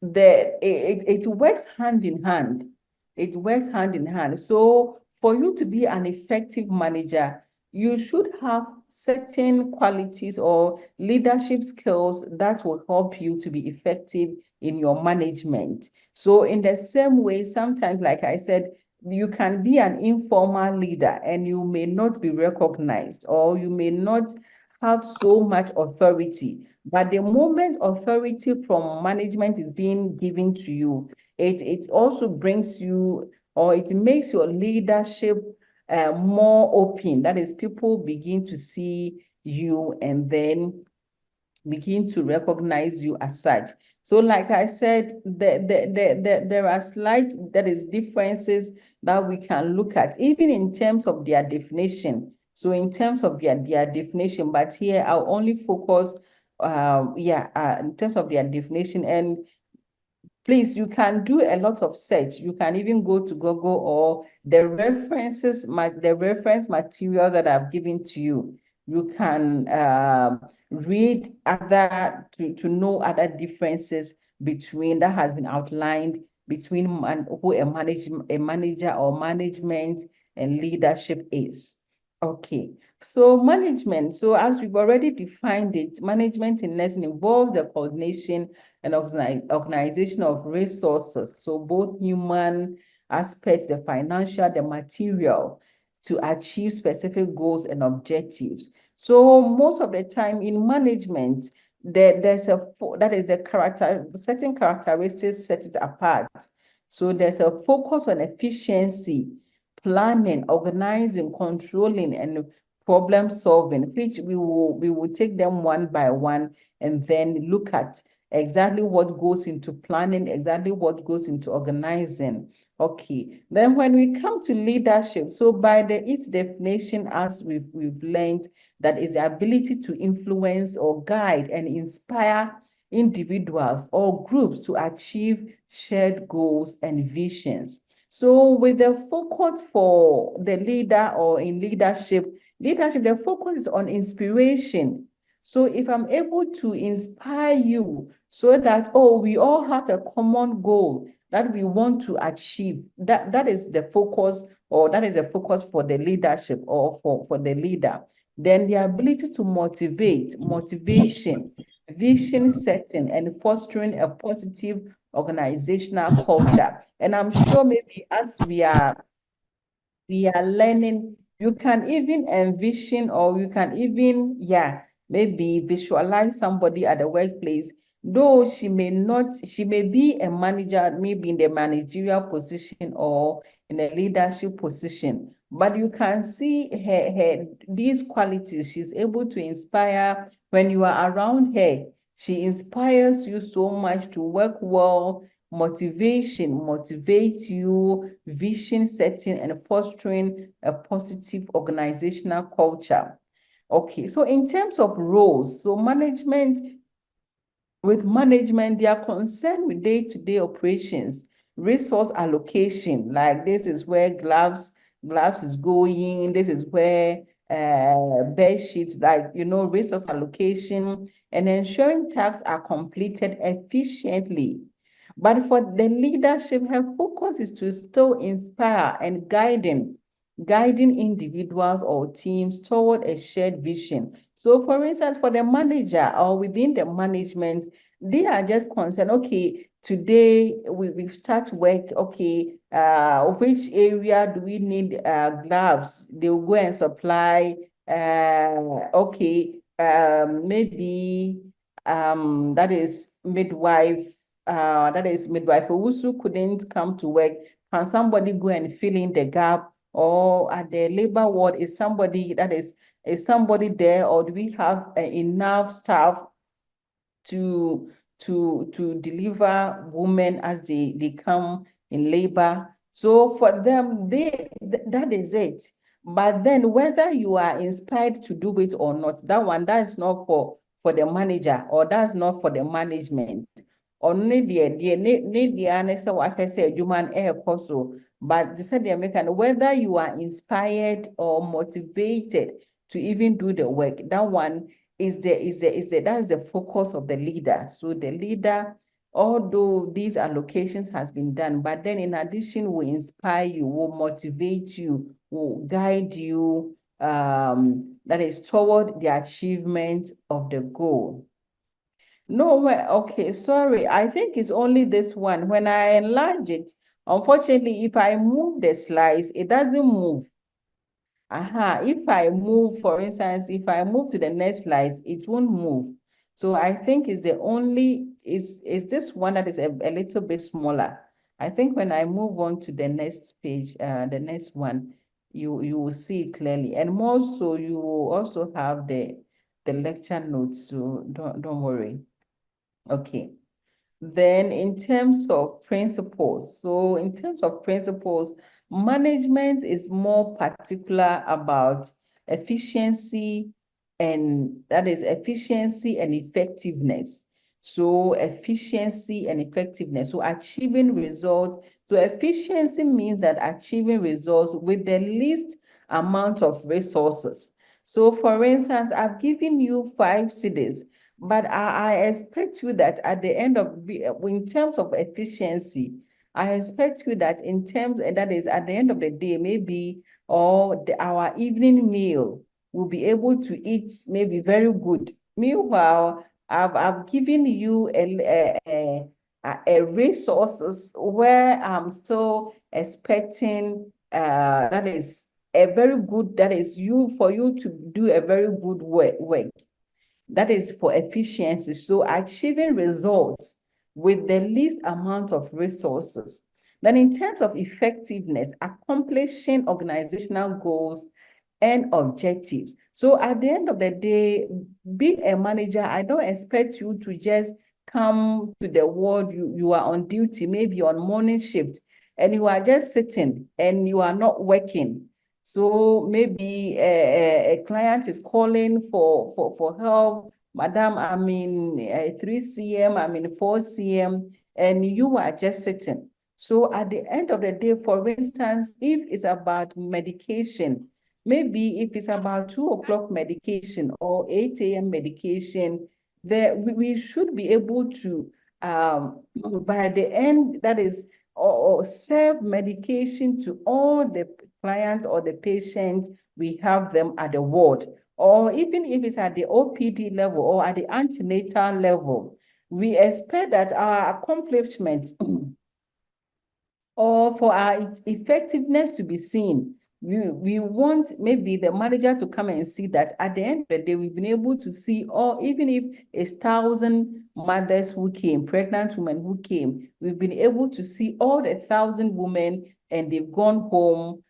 it works hand in hand. It works hand in hand. So for you to be an effective manager, you should have certain qualities or leadership skills that will help you to be effective in your management. So in the same way, sometimes, like I said, you can be an informal leader and you may not be recognized, or you may not have so much authority. But the moment authority from management is being given to you, it also brings you, or it makes your leadership more open. That is, people begin to see you and then begin to recognize you as such. So like I said, there are slight differences that we can look at, even in terms of their definition. So in terms of their definition, but here I'll only focus in terms of their definition. And please, you can do a lot of search. You can even go to Google, or the reference materials that I've given to you. You can read to know other differences between that has been outlined between who a manager or management and leadership is. Okay, so management. So as we've already defined it, management in nursing involves the coordination and organization of resources. So both human aspects, the financial, the material, to achieve specific goals and objectives. So most of the time in management, there's certain characteristics set it apart. So there's a focus on efficiency, planning, organizing, controlling, and problem solving, which we will take them one by one and then look at exactly what goes into planning, exactly what goes into organizing. Okay, then when we come to leadership, so by its definition, as we've learned, that is the ability to influence or guide and inspire individuals or groups to achieve shared goals and visions. So with the focus for the leader, or in leadership, the focus is on inspiration. So if I'm able to inspire you so that, we all have a common goal that we want to achieve, that is the focus, or that is the focus for the leadership, or for the leader. Then the ability to motivation, vision setting, and fostering a positive organizational culture. And I'm sure maybe as we are learning, you can even envision, or you can even, maybe visualize somebody at the workplace, though she may be a manager, maybe in the managerial position or in a leadership position, but you can see these qualities. She's able to inspire. When you are around her, she inspires you so much to work well. Motivation motivates you, vision setting, and fostering a positive organizational culture. Okay, so in terms of roles, so with management, they are concerned with day-to-day operations, resource allocation, like this is where gloves is going, this is where bed sheets, like, resource allocation, and ensuring tasks are completed efficiently. But for the leadership, her focus is to still inspire and guiding guiding individuals or teams toward a shared vision. So for instance, for the manager or within the management, they are just concerned, okay, today we start work, okay, which area do we need gloves? They will go and supply, okay, maybe that is midwife Owusu couldn't come to work. Can somebody go and fill in the gap? Or at the labor ward, is somebody there, or do we have enough staff to deliver women as they come in labor? So for them, that is it. But then whether you are inspired to do it or not, that is not for the manager, or that's not for the management. Only the say what I say human air so. But they said they make whether you are inspired or motivated to even do the work, that one is the focus of the leader. So the leader, although these allocations has been done, but then in addition will inspire you, will motivate you, will guide you, that is toward the achievement of the goal. No, well, okay, sorry. I think it's only this one. When I enlarge it, unfortunately, if I move the slides, it doesn't move. If I move, for instance, if I move to the next slides, it won't move. So I think it's is this one that is a little bit smaller. I think when I move on to the next page, the next one, you will see it clearly. And more so, you will also have the lecture notes, so don't worry. Okay. Then in terms of principles, management is more particular about efficiency, and that is efficiency and effectiveness. So efficiency and effectiveness, so achieving results. So efficiency means that achieving results with the least amount of resources. So for instance, I've given you 5 cedis, but I expect you that at the end of, in terms of efficiency, I expect you that in terms, and that is at the end of the day, maybe, or our evening meal, will be able to eat maybe very good. Meanwhile, I've given you a resources where I'm still expecting that is a very good, that is for you to do a very good work. That is for efficiency. So achieving results with the least amount of resources. Then in terms of effectiveness, accomplishing organizational goals and objectives. So at the end of the day, being a manager, I don't expect you to just come to the ward. You are on duty, maybe on morning shift, and you are just sitting and you are not working. So maybe a client is calling for help. Madam, I'm in 3 cm, I'm in 4 cm, and you are just sitting. So at the end of the day, for instance, if it's about medication, maybe if it's about 2 o'clock medication or 8 a.m. medication, we should be able to, by the end, that is, or serve medication to all the clients or the patients we have them at the ward. Or even if it's at the OPD level or at the antenatal level, we expect that our accomplishments or for our effectiveness to be seen, we want maybe the manager to come and see that at the end of the day, we've been able to see, or even if it's 1,000 mothers who came, pregnant women who came, we've been able to see all the 1,000 women and they've gone home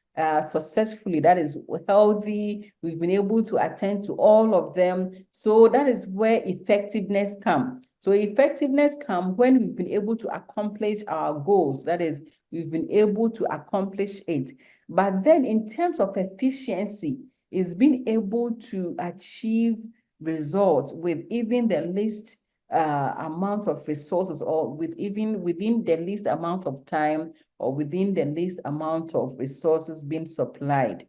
successfully, that is healthy. We've been able to attend to all of them. So that is where effectiveness comes. So effectiveness comes when we've been able to accomplish our goals. That is, we've been able to accomplish it. But then in terms of efficiency, it's been able to achieve results with even the least amount of resources, or within the least amount of time, or within the least amount of resources being supplied.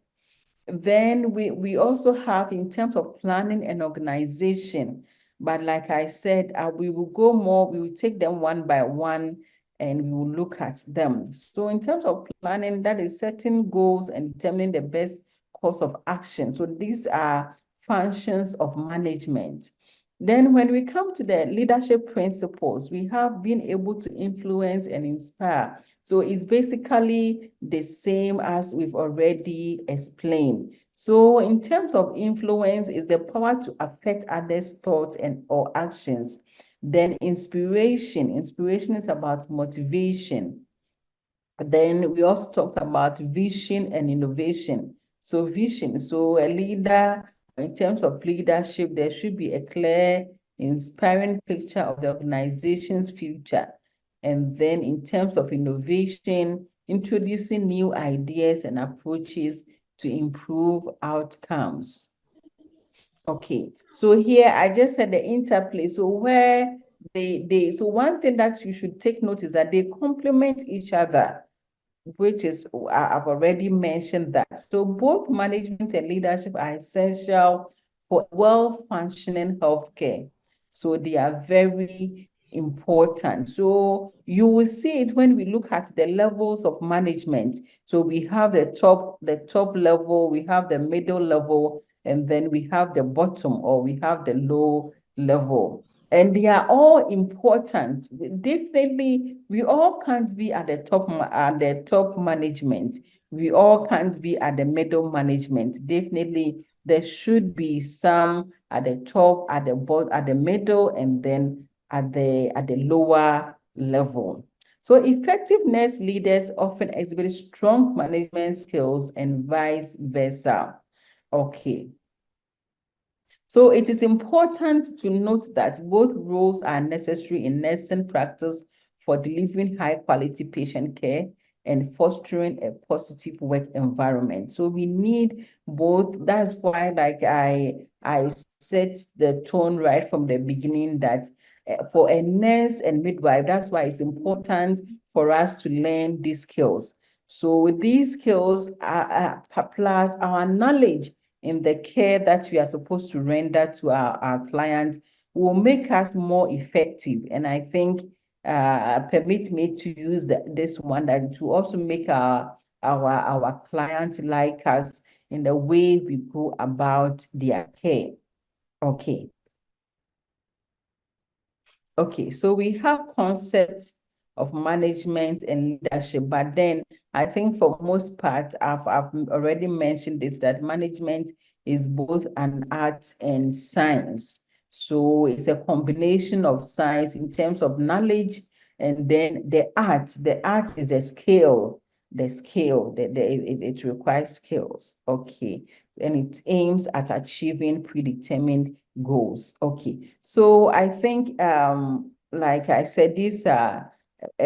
Then we also have in terms of planning and organization. But like I said, we will go more, we will take them one by one. and we will look at them. So in terms of planning, that is setting goals and determining the best course of action. So these are functions of management. Then when we come to the leadership principles, we have been able to influence and inspire. So it's basically the same as we've already explained. So in terms of influence, is the power to affect others' thoughts and or actions. Then inspiration is about motivation. Then we also talked about vision and innovation. So vision, so a leader, in terms of leadership, there should be a clear, inspiring picture of the organization's future. And then in terms of innovation, introducing new ideas and approaches to improve outcomes. Okay, so here I just said the interplay. So where so one thing that you should take note is that they complement each other, which is, I've already mentioned that. So both management and leadership are essential for well-functioning healthcare. So they are very important. So you will see it when we look at the levels of management. So we have the top level, we have the middle level, and then we have the bottom, or we have the low level. And they are all important. Definitely, we all can't be at the top management. We all can't be at the middle management. Definitely, there should be some at the top, at the bottom, at the middle, and then at the lower level. So effectiveness leaders often exhibit strong management skills and vice versa. Okay. So it is important to note that both roles are necessary in nursing practice for delivering high quality patient care and fostering a positive work environment. So we need both. That's why, like I set the tone right from the beginning that for a nurse and midwife, that's why it's important for us to learn these skills. So with these skills, plus our knowledge in the care that we are supposed to render to our clients will make us more effective. And I think, permit me to use this one, that to also make our clients like us in the way we go about their care. Okay. Okay, so we have concepts of management and leadership, but then I think for most part, I've already mentioned this, that management is both an art and science. So it's a combination of science in terms of knowledge, and then the art is a skill, it requires skills. Okay, and it aims at achieving predetermined goals. Okay, so I think, like I said, these are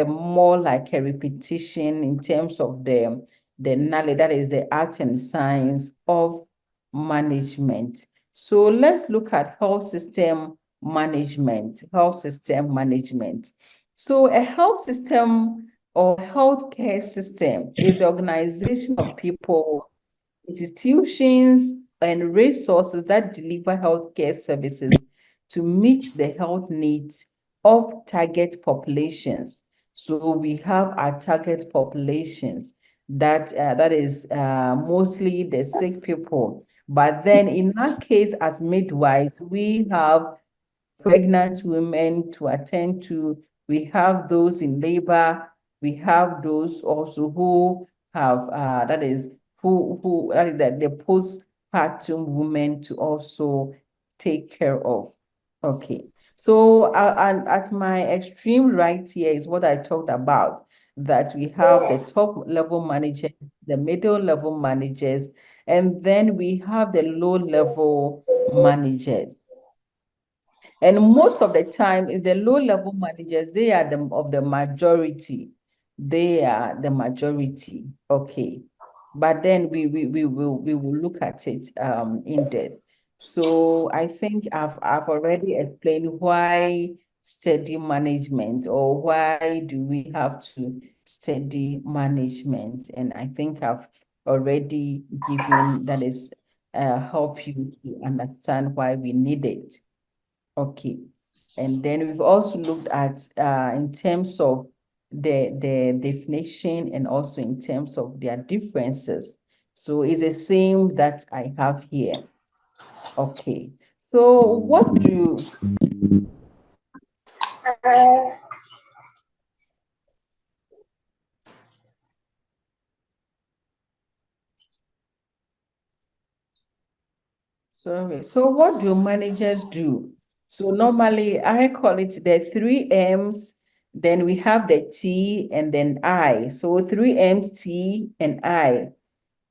more like a repetition in terms of the knowledge, that is the art and science of management. So let's look at health system management. So a health system or healthcare system is the organization of people, institutions, and resources that deliver healthcare services to meet the health needs of target populations. So we have our target populations that is mostly the sick people. But then in that case, as midwives, we have pregnant women to attend to. We have those in labor. We have those also who have that is the postpartum women to also take care of. Okay, so and at my extreme right here is what I talked about, that we have the top level managers, the middle level managers, and then we have the low level managers. And most of the time, is the low-level managers, they are of the majority. They are the majority. Okay. But then we will look at it in depth. So I think I've already explained why steady management, or why do we have to study management. And I think I've already given, that is help you to understand why we need it. Okay. And then we've also looked at in terms of the definition and also in terms of their differences. So it's the same that I have here. Okay. So what do Sorry. So what do managers do? So normally I call it the 3 M's, then we have the T and then I. So 3 M's, T and I.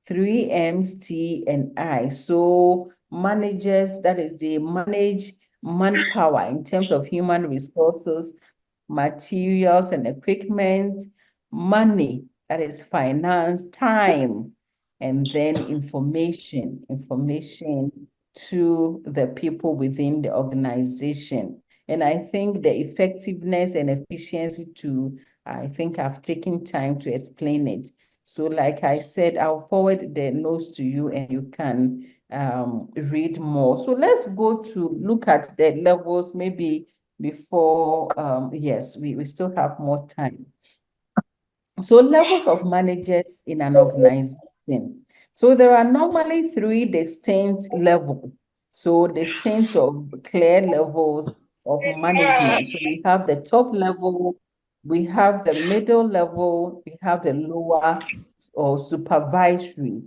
3 M's, T and I. So managers, that is, they manage manpower in terms of human resources, materials and equipment, money, that is finance, time, and then information to the people within the organization. And I think the effectiveness and efficiency too, I think I've taken time to explain it. So like I said, I'll forward the notes to you and you can read more. So let's go to look at the levels maybe before, yes, we still have more time. So levels of managers in an organization. So there are normally 3 distinct levels. So distinct or clear levels of management. So we have the top level, we have the middle level, we have the lower or supervisory.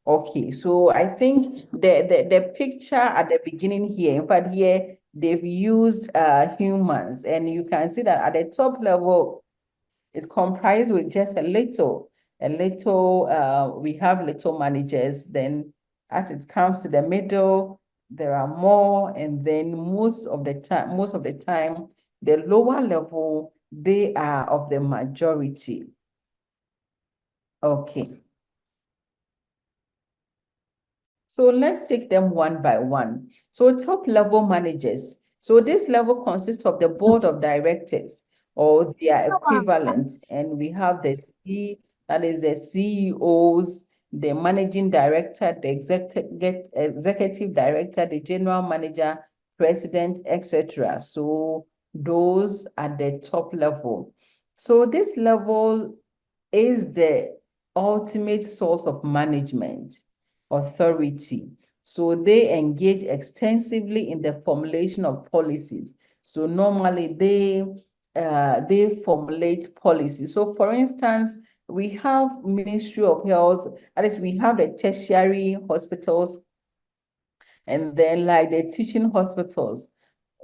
Okay, so I think the picture at the beginning here, in fact, here they've used humans, and you can see that at the top level, it's comprised with just a little, we have little managers. Then as it comes to the middle, there are more, and then most of the time, the lower level, they are of the majority. Okay. So let's take them one by one. So top level managers. So this level consists of the board of directors or their equivalent. And we have the that is the CEOs, the managing director, the executive director, the general manager, president, etc. So those are the top level. So this level is the ultimate source of management authority. So they engage extensively in the formulation of policies. So normally they formulate policies. So for instance, we have Ministry of Health, that is, we have the tertiary hospitals, and then like the teaching hospitals,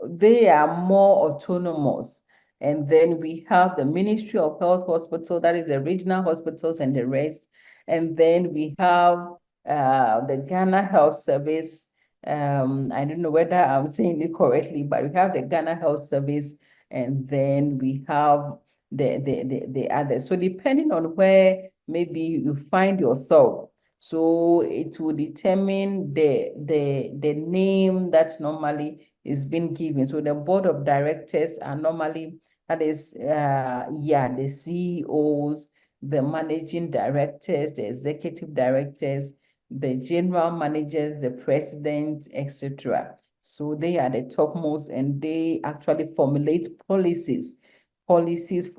they are more autonomous. And then we have the Ministry of Health hospital, that is the regional hospitals and the rest. And then we have the Ghana Health Service. I don't know whether I'm saying it correctly, but we have the Ghana Health Service, and then we have the others. So depending on where maybe you find yourself, so it will determine the name that normally is being given. So the board of directors are normally, that is, the CEOs, the managing directors, the executive directors, the general managers, the president, etc. So they are the topmost, and they actually formulate policies for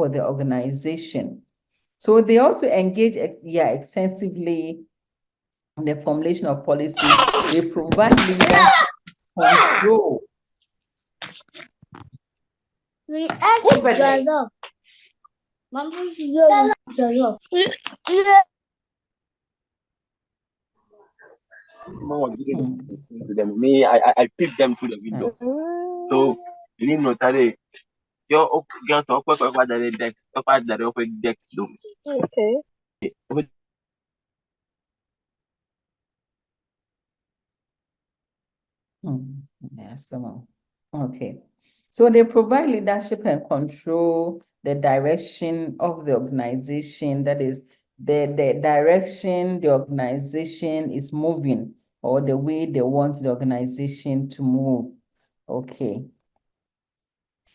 the organization. So they also engage, extensively in the formulation of policies. They provide leadership, control. Me, I pick them through the window. So you need to know your deck. Okay. Yes, okay. So they provide leadership and control the direction of the organization. That is the direction the organization is moving, or the way they want the organization to move. Okay.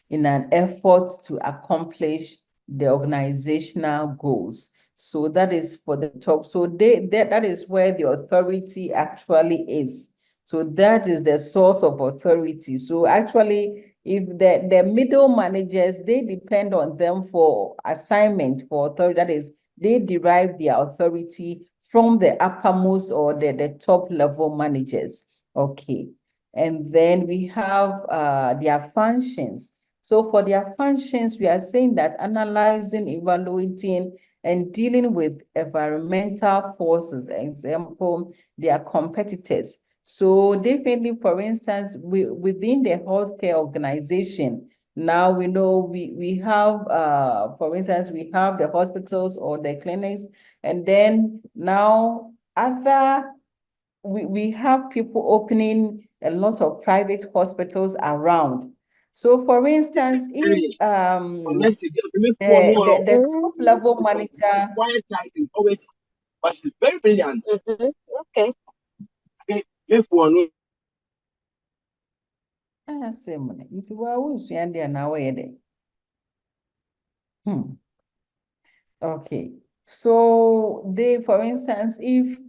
In an effort to accomplish the organizational goals. So that is for the top. So that is where the authority actually is. So that is the source of authority. So actually, If the middle managers, they depend on them for assignment, for authority, that is, they derive their authority from the uppermost or the top level managers. Okay. And then we have their functions. So for their functions, we are saying that analyzing, evaluating, and dealing with environmental forces, example, their competitors. So definitely, for instance, within the healthcare organization, now we know we have, for instance, we have the hospitals or the clinics, and then now we have people opening a lot of private hospitals around. So for instance, if the top level manager, quiet like is always, but she's very brilliant. Okay. Okay, if one nti wa wonsua deɛ na wɔyɛ dɛ. Okay, so for instance, if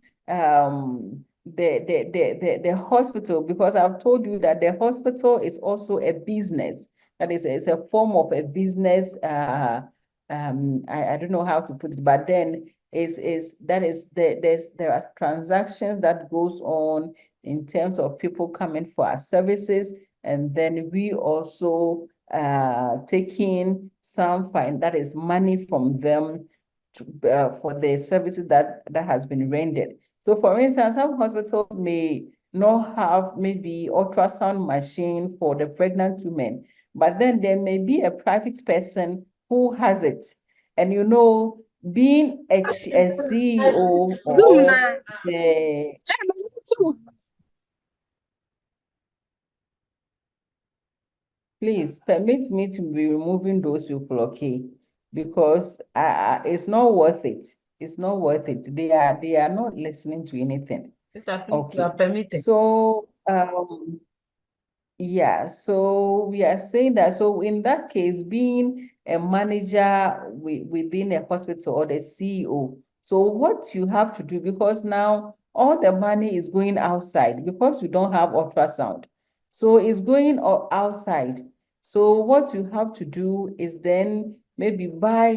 the hospital, because I've told you that the hospital is also a business, that is, it's a form of a business. I don't know how to put it, but then there are transactions that goes on in terms of people coming for our services, and then we also taking some that is money from them for the services that has been rendered. So for instance, some hospitals may not have maybe ultrasound machine for the pregnant women, but then there may be a private person who has it. And being a CEO or the please permit me to be removing those people, okay? Because it's not worth it. It's not worth it. They are not listening to anything. Mr. Please, Okay. you are permitted. So yeah, so we are saying that, so in that case, being a manager within a hospital or the CEO, so what you have to do, because now all the money is going outside because you don't have ultrasound. So it's going outside. So what you have to do is then maybe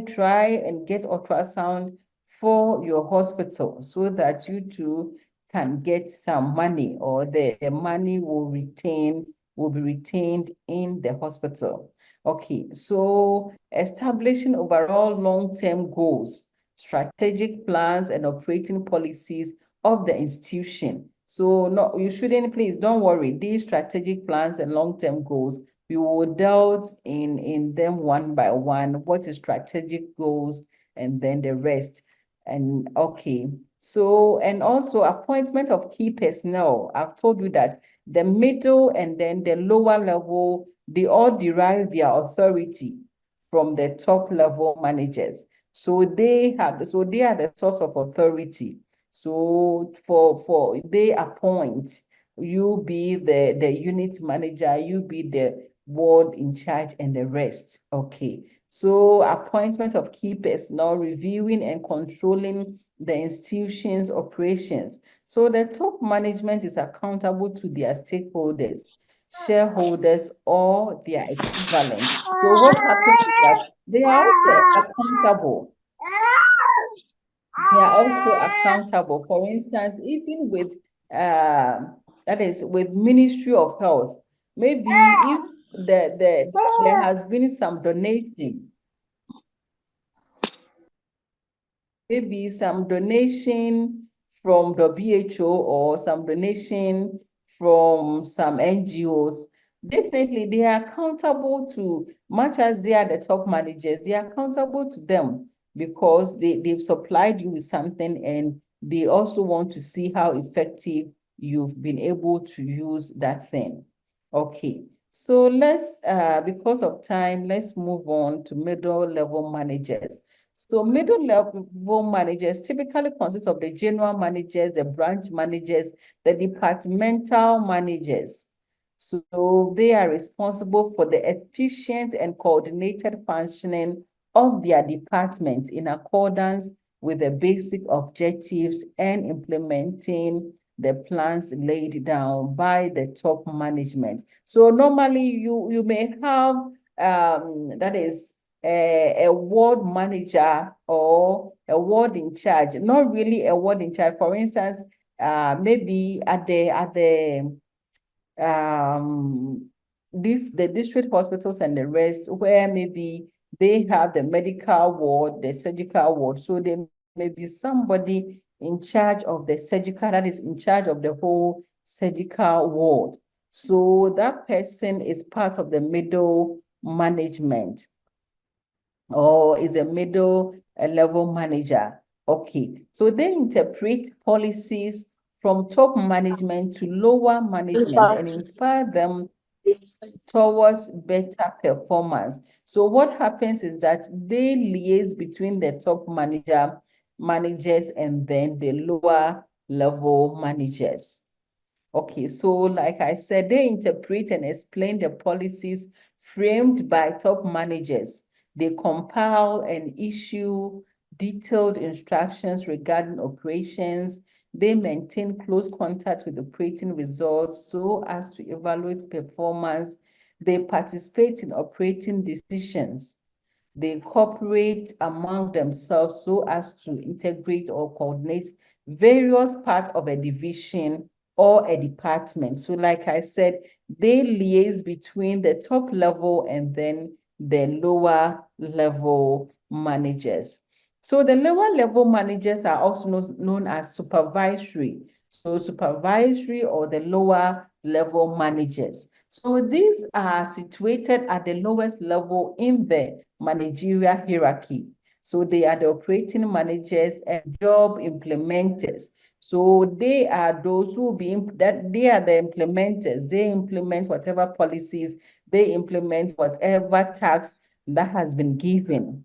try and get ultrasound for your hospital so that you too can get some money, or the money will be retained in the hospital. Okay, so establishing overall long-term goals, strategic plans, and operating policies of the institution. So no, you shouldn't, please don't worry. These strategic plans and long-term goals, we will delve in them one by one. What is strategic goals, and then the rest. And okay, so, and also appointment of key personnel. I've told you that the middle and then the lower level, they all derive their authority from the top level managers. So they are the source of authority. So they appoint, you be the unit manager, you be the ward in charge, and the rest. Okay. So appointment of key personnel, reviewing and controlling the institution's operations. So the top management is accountable to their stakeholders, shareholders, or their equivalent. So what happens is that they are also accountable. They are also accountable. For instance, even with that is with Ministry of Health, maybe if there has been some donation, maybe some donation from WHO or some donation from some NGOs, definitely they are accountable to, much as they are the top managers, they are accountable to them because they've supplied you with something, and they also want to see how effective you've been able to use that thing. Okay, so let's, because of time, let's move on to middle level managers. So middle level managers typically consist of the general managers, the branch managers, the departmental managers. So they are responsible for the efficient and coordinated functioning of their department in accordance with the basic objectives and implementing the plans laid down by the top management. So normally you may have that is a ward manager or a ward in charge, not really a ward in charge. For instance, maybe at the the district hospitals and the rest, where maybe they have the medical ward, the surgical ward. So there may be somebody in charge of the surgical, that is in charge of the whole surgical ward. So that person is part of the middle management or is a middle level manager. Okay, so they interpret policies from top management to lower management and inspire them towards better performance. So what happens is that they liaise between the top managers and then the lower level managers. Okay, so like I said, they interpret and explain the policies framed by top managers. They compile and issue detailed instructions regarding operations. They maintain close contact with operating results so as to evaluate performance. They participate in operating decisions. They cooperate among themselves so as to integrate or coordinate various parts of a division or a department. So like I said, they liaise between the top level and then the lower level managers. So the lower level managers are also known as supervisory. So supervisory or the lower level managers. So these are situated at the lowest level in the managerial hierarchy. So they are the operating managers and job implementers. So they are those who they are the implementers. They implement whatever policies, they implement whatever tasks that has been given.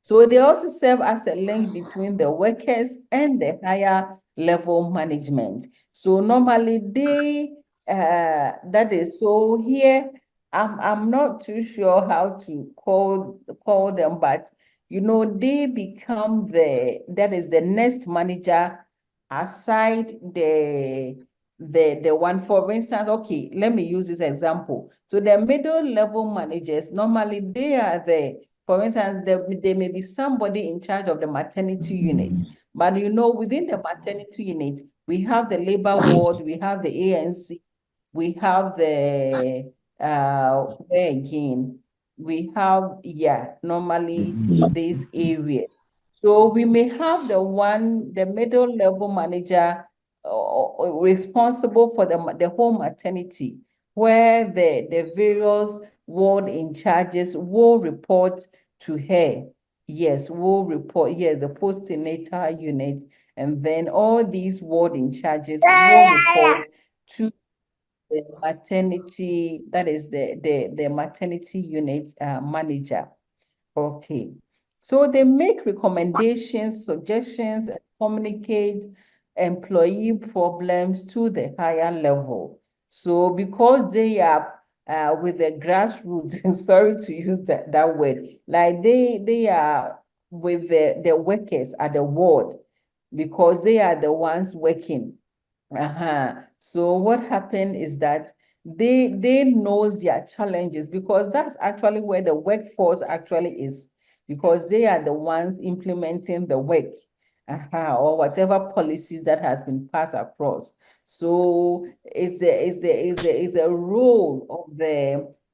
So they also serve as a link between the workers and the higher level management. So normally they, that is, so here, I'm not too sure how to call them, but they become that is the next manager aside the one, for instance, okay, let me use this example. So the middle level managers, normally they are for instance, there may be somebody in charge of the maternity unit, but within the maternity unit, we have the labor ward, we have the ANC, we have the, where again? We have, normally these areas. So we may have the middle level manager responsible for the whole maternity, where the various ward in charges will report to her. Yes, will report, yes, the postnatal unit, and then all these ward in charges will report to the maternity, that is the maternity unit manager. Okay. So they make recommendations, suggestions, and communicate employee problems to the higher level. So because they are with the grassroots, sorry to use that word, like they are with the workers at the ward because they are the ones working. So what happened is that they knows their challenges because that's actually where the workforce actually is, because they are the ones implementing the work, or whatever policies that has been passed across. So it's a role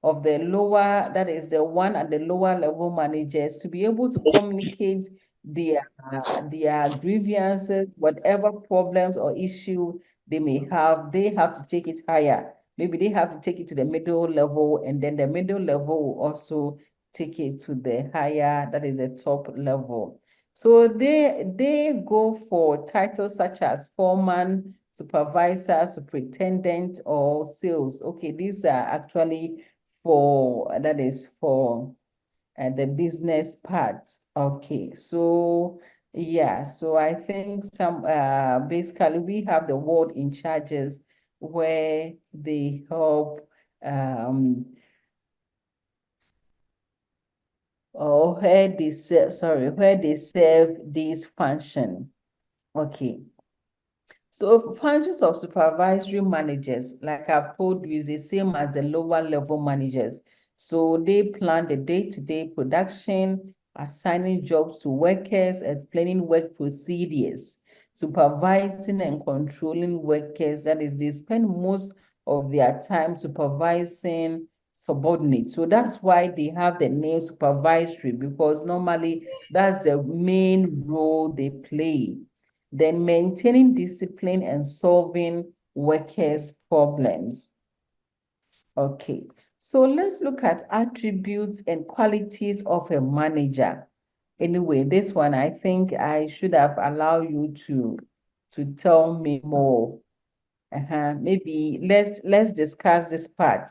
of the lower, that is the one at the lower level managers, to be able to communicate their grievances, whatever problems or issue they may have, they have to take it higher. Maybe they have to take it to the middle level, and then the middle level will also take it to the higher, that is the top level. So they go for titles such as foreman, supervisor, superintendent, or sales. Okay, these are actually that is for the business part. Okay, so yeah, so I think basically we have the ward in charges where they help or where they serve, where they serve this function. Okay. So functions of supervisory managers, like I've told you, is the same as the lower level managers. So they plan the day-to-day production, assigning jobs to workers, explaining work procedures, supervising and controlling workers. That is, they spend most of their time supervising subordinates. So that's why they have the name supervisory, because normally that's the main role they play. Then maintaining discipline and solving workers' problems. Okay, so let's look at attributes and qualities of a manager. Anyway, this one, I think I should have allowed you to tell me more. Maybe let's discuss this part.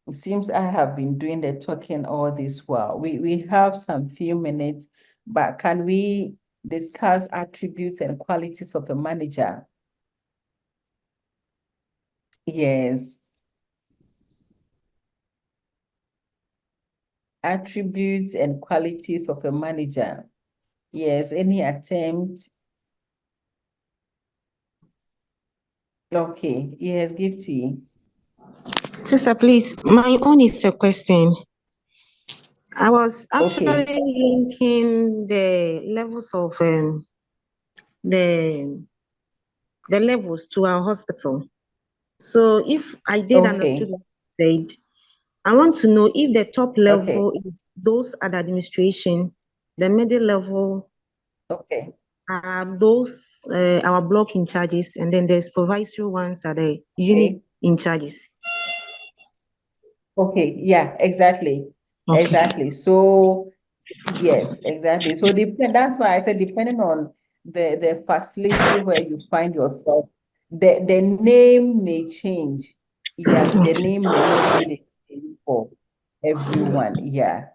It seems I have been doing the talking all this while. We have some few minutes, but can we discuss attributes and qualities of a manager? Yes. Attributes and qualities of a manager. Yes, any attempt? Okay, yes, Gifty. Sister, please, my own is a question. I was actually Okay. linking the levels of the levels to our hospital. So if I did understood what you said, I want to know if the top level is those at administration, the middle level are those our block in charges, and then the supervisory ones are the unit in charges. Okay, yeah, exactly. Okay. Exactly. So yes, exactly. So that's why I said depending on the facility where you find yourself, the name may change. Yeah, the name may not be the same for everyone. Yeah.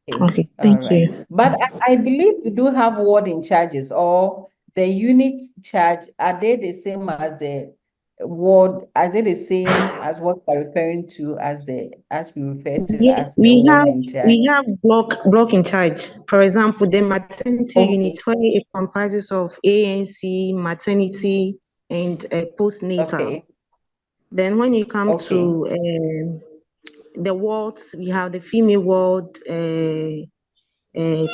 Okay, All thank right. you. But I believe you do have ward in charges, or the unit charge, are they the same as the ward? Are they the same as what we're referring to as we refer to Yeah, as the ward in charge? we have block in charge. For example, the maternity unit where it comprises of ANC, maternity, and postnatal. Then when you come to the wards, we have the female ward,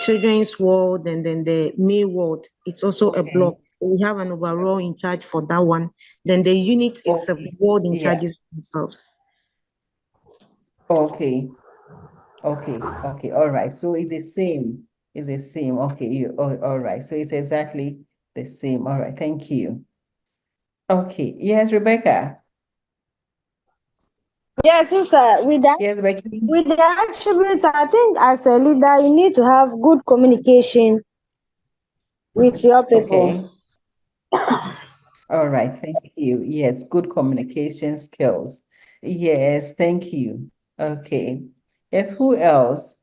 children's ward, and then the male ward. It's also a block. We have an overall in charge for that one. Then the unit itself, the ward in charges themselves. Okay. All right. So it's the same. It's the same. Okay, all right. So it's exactly the same. All right, thank you. Okay, yes, Rebecca. Yes, sister, with that, Yes, Becky. with the attributes, I think as a leader, you need to have good communication with your people. All right, thank you. Yes, good communication skills. Yes, thank you. Okay. Yes, who else?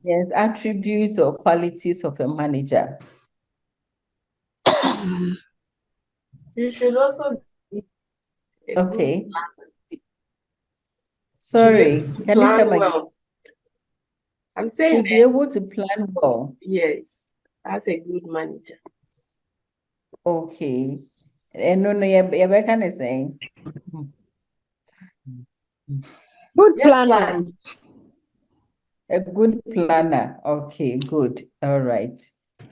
Yes, attributes or qualities of a manager. You should also be Okay. Sorry, can you come again? I'm saying to be able to plan well. Yes, as a good manager. Okay. And no, you're kind of saying. Good planner. A good planner. Okay, good. All right.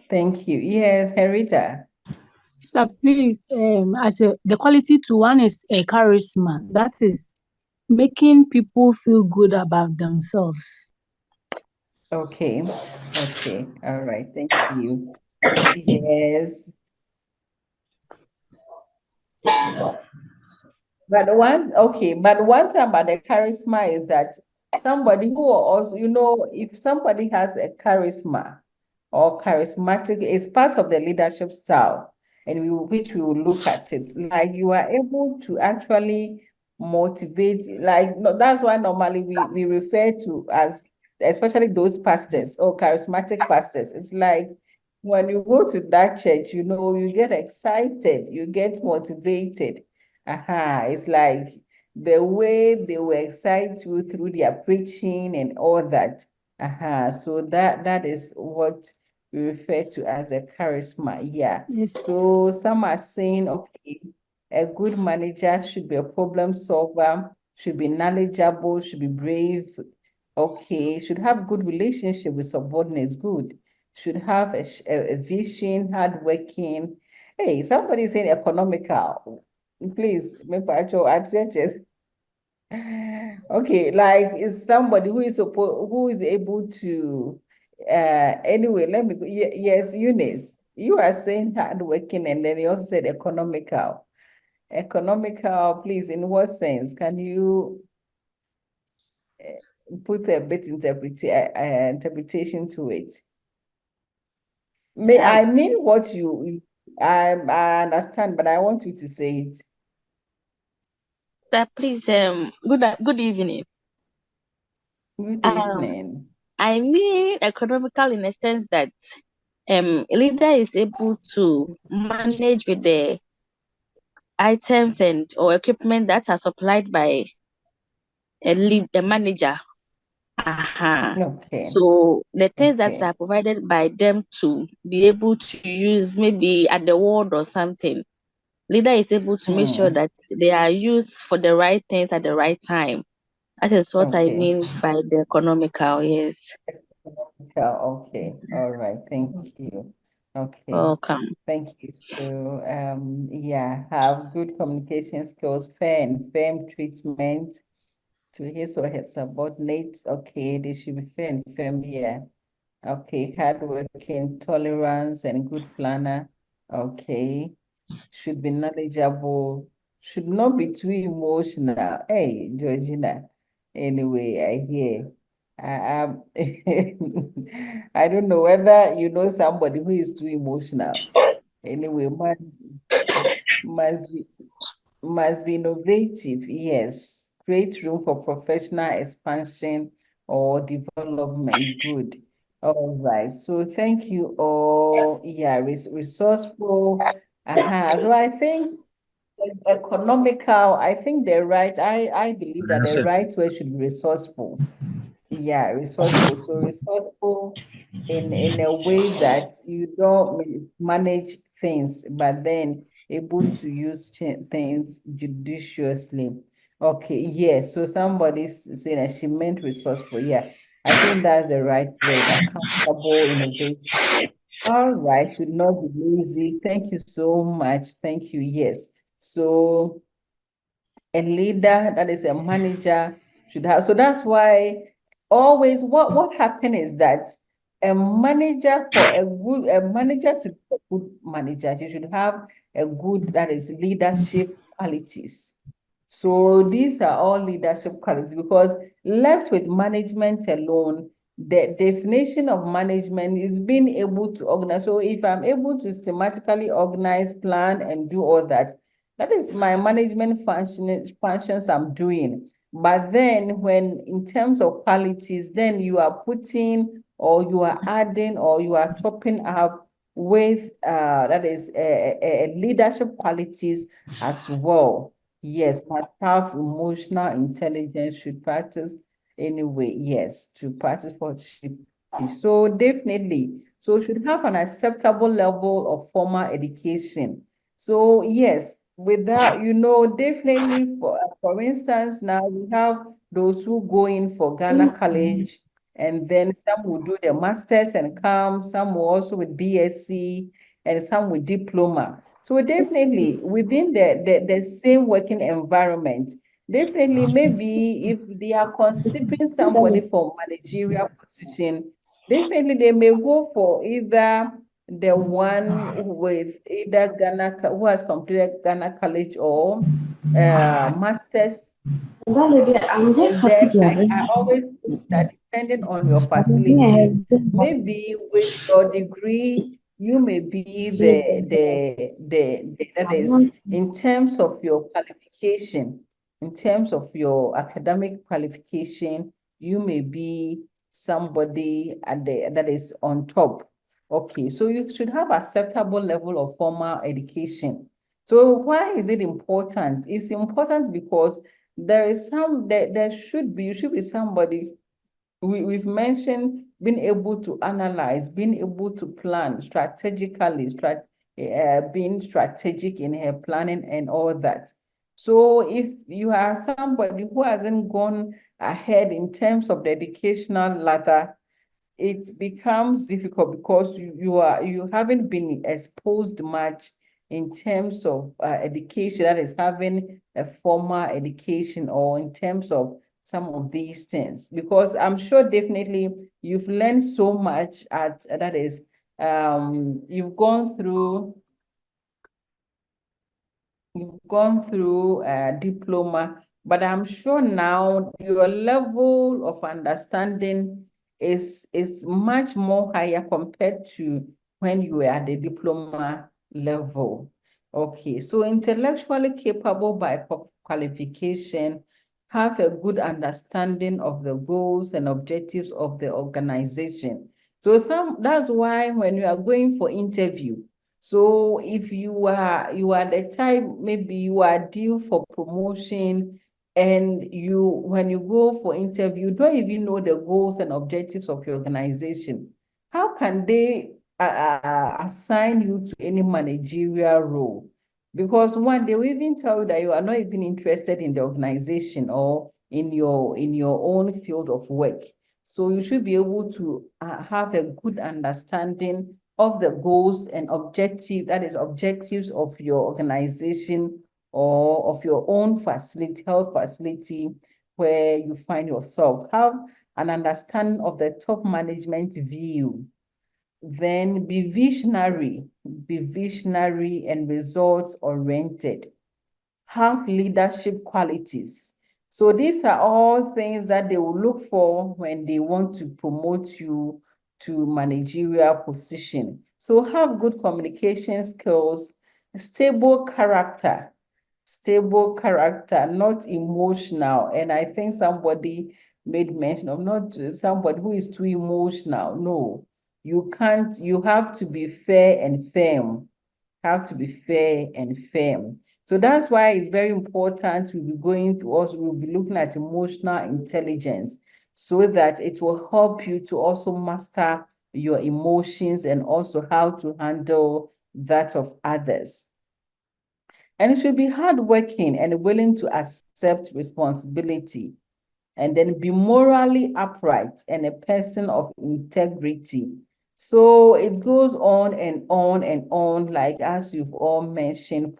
Thank you. Yes, Henrietta. So please, the quality to one is a charisma. That is making people feel good about themselves. Okay. All right. Thank you. Yes. But one thing about the charisma is that somebody who will also, if somebody has a charisma or charismatic, is part of the leadership style, and which we will look at it. Like you are able to actually motivate, that's why normally we refer to as, especially those pastors or charismatic pastors. It's like when you go to that church, you get excited, you get motivated. It's like the way they will excite you through their preaching and all that. So that is what we refer to as the charisma. Yeah. Yes. So some are saying, okay, a good manager should be a problem solver, should be knowledgeable, should be brave. Okay, should have good relationship with subordinates. Good. Should have a vision, hardworking. Hey, somebody saying economical. Please, maybe I'd suggest. Okay, like is somebody who is able to anyway, let me go. Yes, Eunice, you are saying hardworking and then you also said economical. Economical, please, in what sense? Can you put a bit interpretation to it? I mean what I understand, but I want you to say it. Please, good evening. Good evening. I mean economical in a sense that a leader is able to manage with the items or equipment that are supplied by a manager. Okay. So the things that are provided by them to be able to use maybe at the ward or something, leader is able to make sure that they are used for the right things at the right time. That is what I mean by the economical, yes. Okay, all right, thank you. Okay. Welcome. Thank you. So yeah, have good communication skills, fair and firm treatment to his or her subordinates. Okay, they should be fair and firm, yeah. Okay, hardworking, tolerance, and good planner. Okay, should be knowledgeable, should not be too emotional. Hey, Georgina. Anyway, I hear. I don't know whether you know somebody who is too emotional. Anyway, must be must be innovative, yes. Create room for professional expansion or development. Good. All right. So thank you all. Yeah, resourceful. So I think economical, I think I believe that the right word should be resourceful. Yeah, resourceful. So resourceful in a way that you don't manage things, but then able to use things judiciously. Okay, yeah. So somebody's saying that she meant resourceful. Yeah, I think that's the right word. Accountable, innovative. All right, should not be lazy. Thank you so much. Thank you. Yes. So a leader, that is a manager, should have. So that's why always what happened is that a manager to be a good manager, you should have a good, that is leadership qualities. So these are all leadership qualities, because left with management alone, the definition of management is being able to organize. So if I'm able to systematically organize, plan, and do all that, that is my management functions I'm doing. But then when in terms of qualities, then you are putting or you are adding or you are topping up with that is leadership qualities as well. Yes, must have emotional intelligence, should practice anyway. Yes, to practice leadership. So definitely, so should have an acceptable level of formal education. So yes, without, definitely for instance, now we have those who go in for Ghana College, and then some will do their masters and come, some will also with BSc, and some with diploma. So definitely within the same working environment, definitely maybe if they are considering somebody for managerial position, definitely they may go for either the one with either who has completed Ghana College or masters. And then I always think that depending on your facility, maybe with your degree, you may be that is in terms of your qualification, in terms of your academic qualification, you may be somebody that is on top. Okay, so you should have acceptable level of formal education. So why is it important? It's important because there should be somebody we've mentioned being able to analyze, being able to plan strategically, being strategic in her planning and all that. So if you are somebody who hasn't gone ahead in terms of the educational ladder, it becomes difficult because you haven't been exposed much in terms of education, that is having a formal education, or in terms of some of these things, because I'm sure definitely you've learned so much that is, you've gone through a diploma, but I'm sure now your level of understanding is much more higher compared to when you were at the diploma level. Okay, so intellectually capable by qualification, have a good understanding of the goals and objectives of the organization. So that's why when you are going for interview, so if you are the type, maybe you are due for promotion, and when you go for interview, you don't even know the goals and objectives of your organization, how can they assign you to any managerial role? Because one, they will even tell you that you are not even interested in the organization or in your own field of work. So you should be able to have a good understanding of the goals and objectives, that is objectives of your organization or of your own facility, health facility where you find yourself. Have an understanding of the top management view. Then be visionary and results oriented. Have leadership qualities. So these are all things that they will look for when they want to promote you to managerial position. So have good communication skills, stable character, not emotional. And I think somebody made mention of not somebody who is too emotional. No, you can't, you have to be fair and firm. So that's why it's very important. We'll be looking at emotional intelligence, so that it will help you to also master your emotions and also how to handle that of others. And it should be hardworking and willing to accept responsibility, and then be morally upright and a person of integrity. So it goes on and on and on, like as you've all mentioned,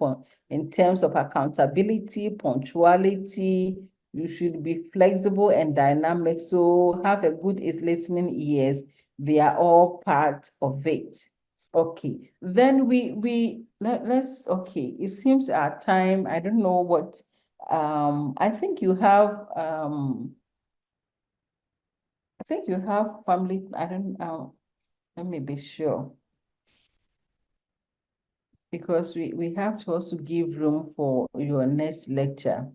in terms of accountability, punctuality, you should be flexible and dynamic. So have a good listening ears. They are all part of it. Okay, then let's, okay, it seems our time, I don't know what, I think you have family, I don't know, let me be sure. Because we have to also give room for your next lecture.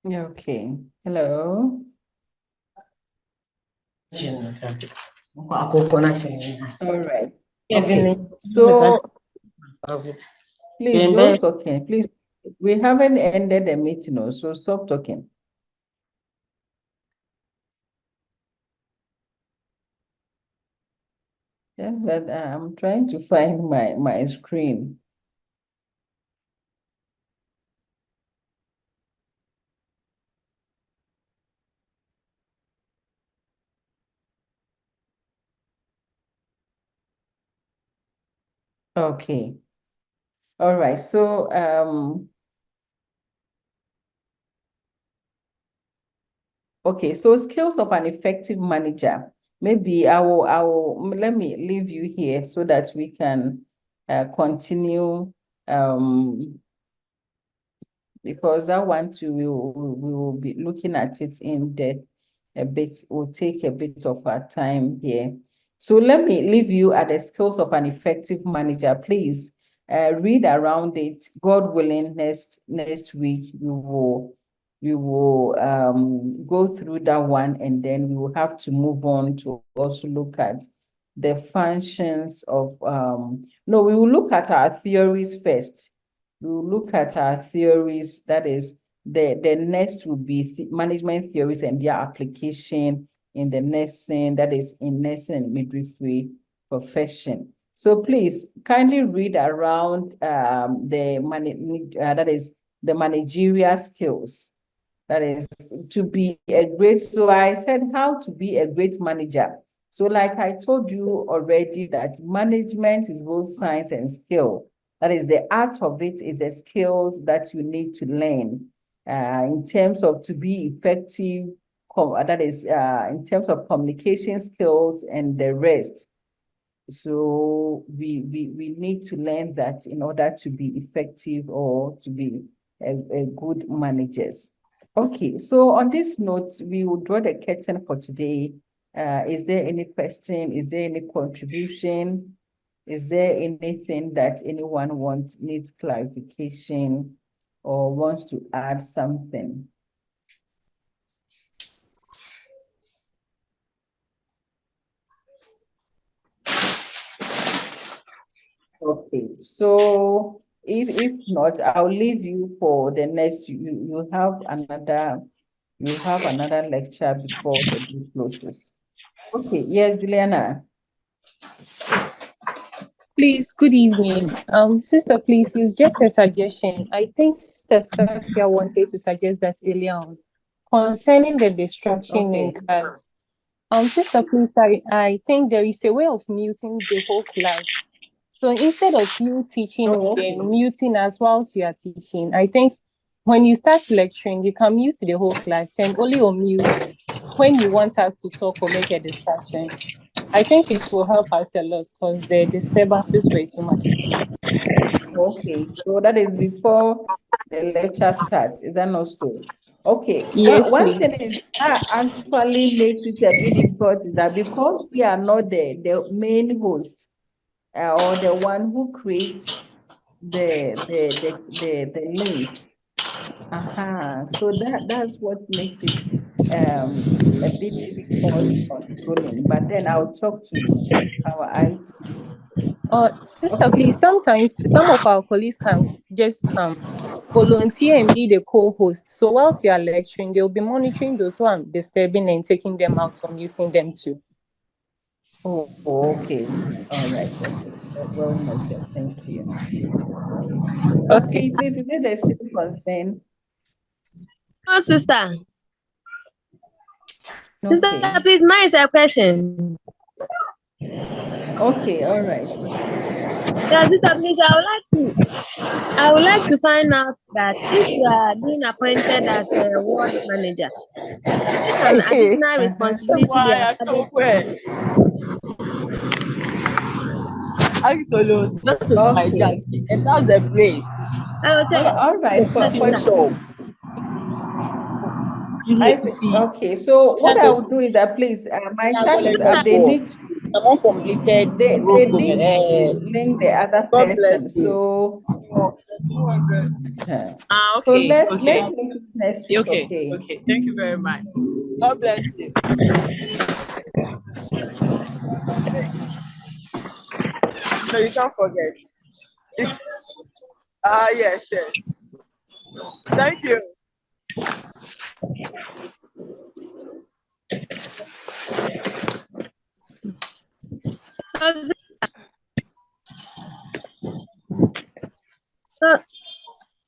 Okay, hello. All right. Okay. So please, those talking, please. We haven't ended the meeting, so stop talking. Yes, that I'm trying to find my screen. Okay. All right. So okay, so skills of an effective manager. Maybe let me leave you here so that we can continue, because that one too, we will be looking at it in depth a bit, will take a bit of our time here. So let me leave you at the skills of an effective manager. Please read around it. God willing, next week we will go through that one, and then we will have to move on to also look at the functions of no, we will look at our theories first. We will look at our theories. That is, the next will be management theories and their application in the nursing, that is in nursing and midwifery profession. So please kindly read around that is the managerial skills. That is to be a great, so I said how to be a great manager. So like I told you already, that management is both science and skill. That is, the art of it is the skills that you need to learn in terms of to be effective, that is in terms of communication skills and the rest. So we need to learn that in order to be effective or to be a good managers. Okay, so on this note, we will draw the curtain for today. Is there any question? Is there any contribution? Is there anything that anyone needs clarification or wants to add something? Okay, so if not, I'll leave you for the next. You have another lecture before the day closes. Okay, yes, Juliana. Please, good evening. Sister, please, it's just a suggestion. I think Sister Sophia wanted to suggest that earlier on concerning the distraction in class. Sister, please, I think there is a way of muting the whole class. So instead of you teaching and muting as whilst you are teaching, I think when you start lecturing, you can mute the whole class and only unmute when you want us to talk or make a discussion. I think it will help us a lot because the disturbances were too much. Okay, so that is before the lecture starts. Is that not so? Okay. Yes, one please. thing that actually makes it a bit difficult is that because we are not the main host or the one who creates the link. So that's what makes it a bit difficult controlling. But then I'll talk to our IT. Sister, please, sometimes some of our colleagues can just volunteer and be the co-host. So whilst you are lecturing, they'll be monitoring those who are disturbing and taking them out or muting them too. Oh, okay. All right. Okay. Well noted. Thank you. Okay, please, is it the same concern? Oh, sister. Okay. Sister, please, mine is a question. Okay, all right. Yeah, sister, please, I would like to find out that if you are being appointed as a ward manager, is an additional responsibility they are added to you? Actually, that is my duty, and that's the place. I will say, all right. Okay, so what I would do is that please, my time is up. They need to, someone completed they need to link the other person. So okay. So let's make it next week. Okay. Thank you very much. God bless you. No, you can't forget. Yes. Thank you.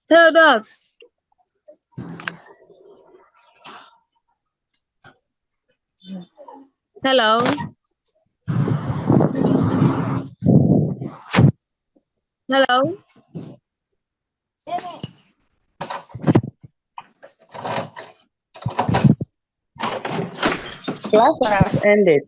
Hold up. Hello. Hello. Class has ended.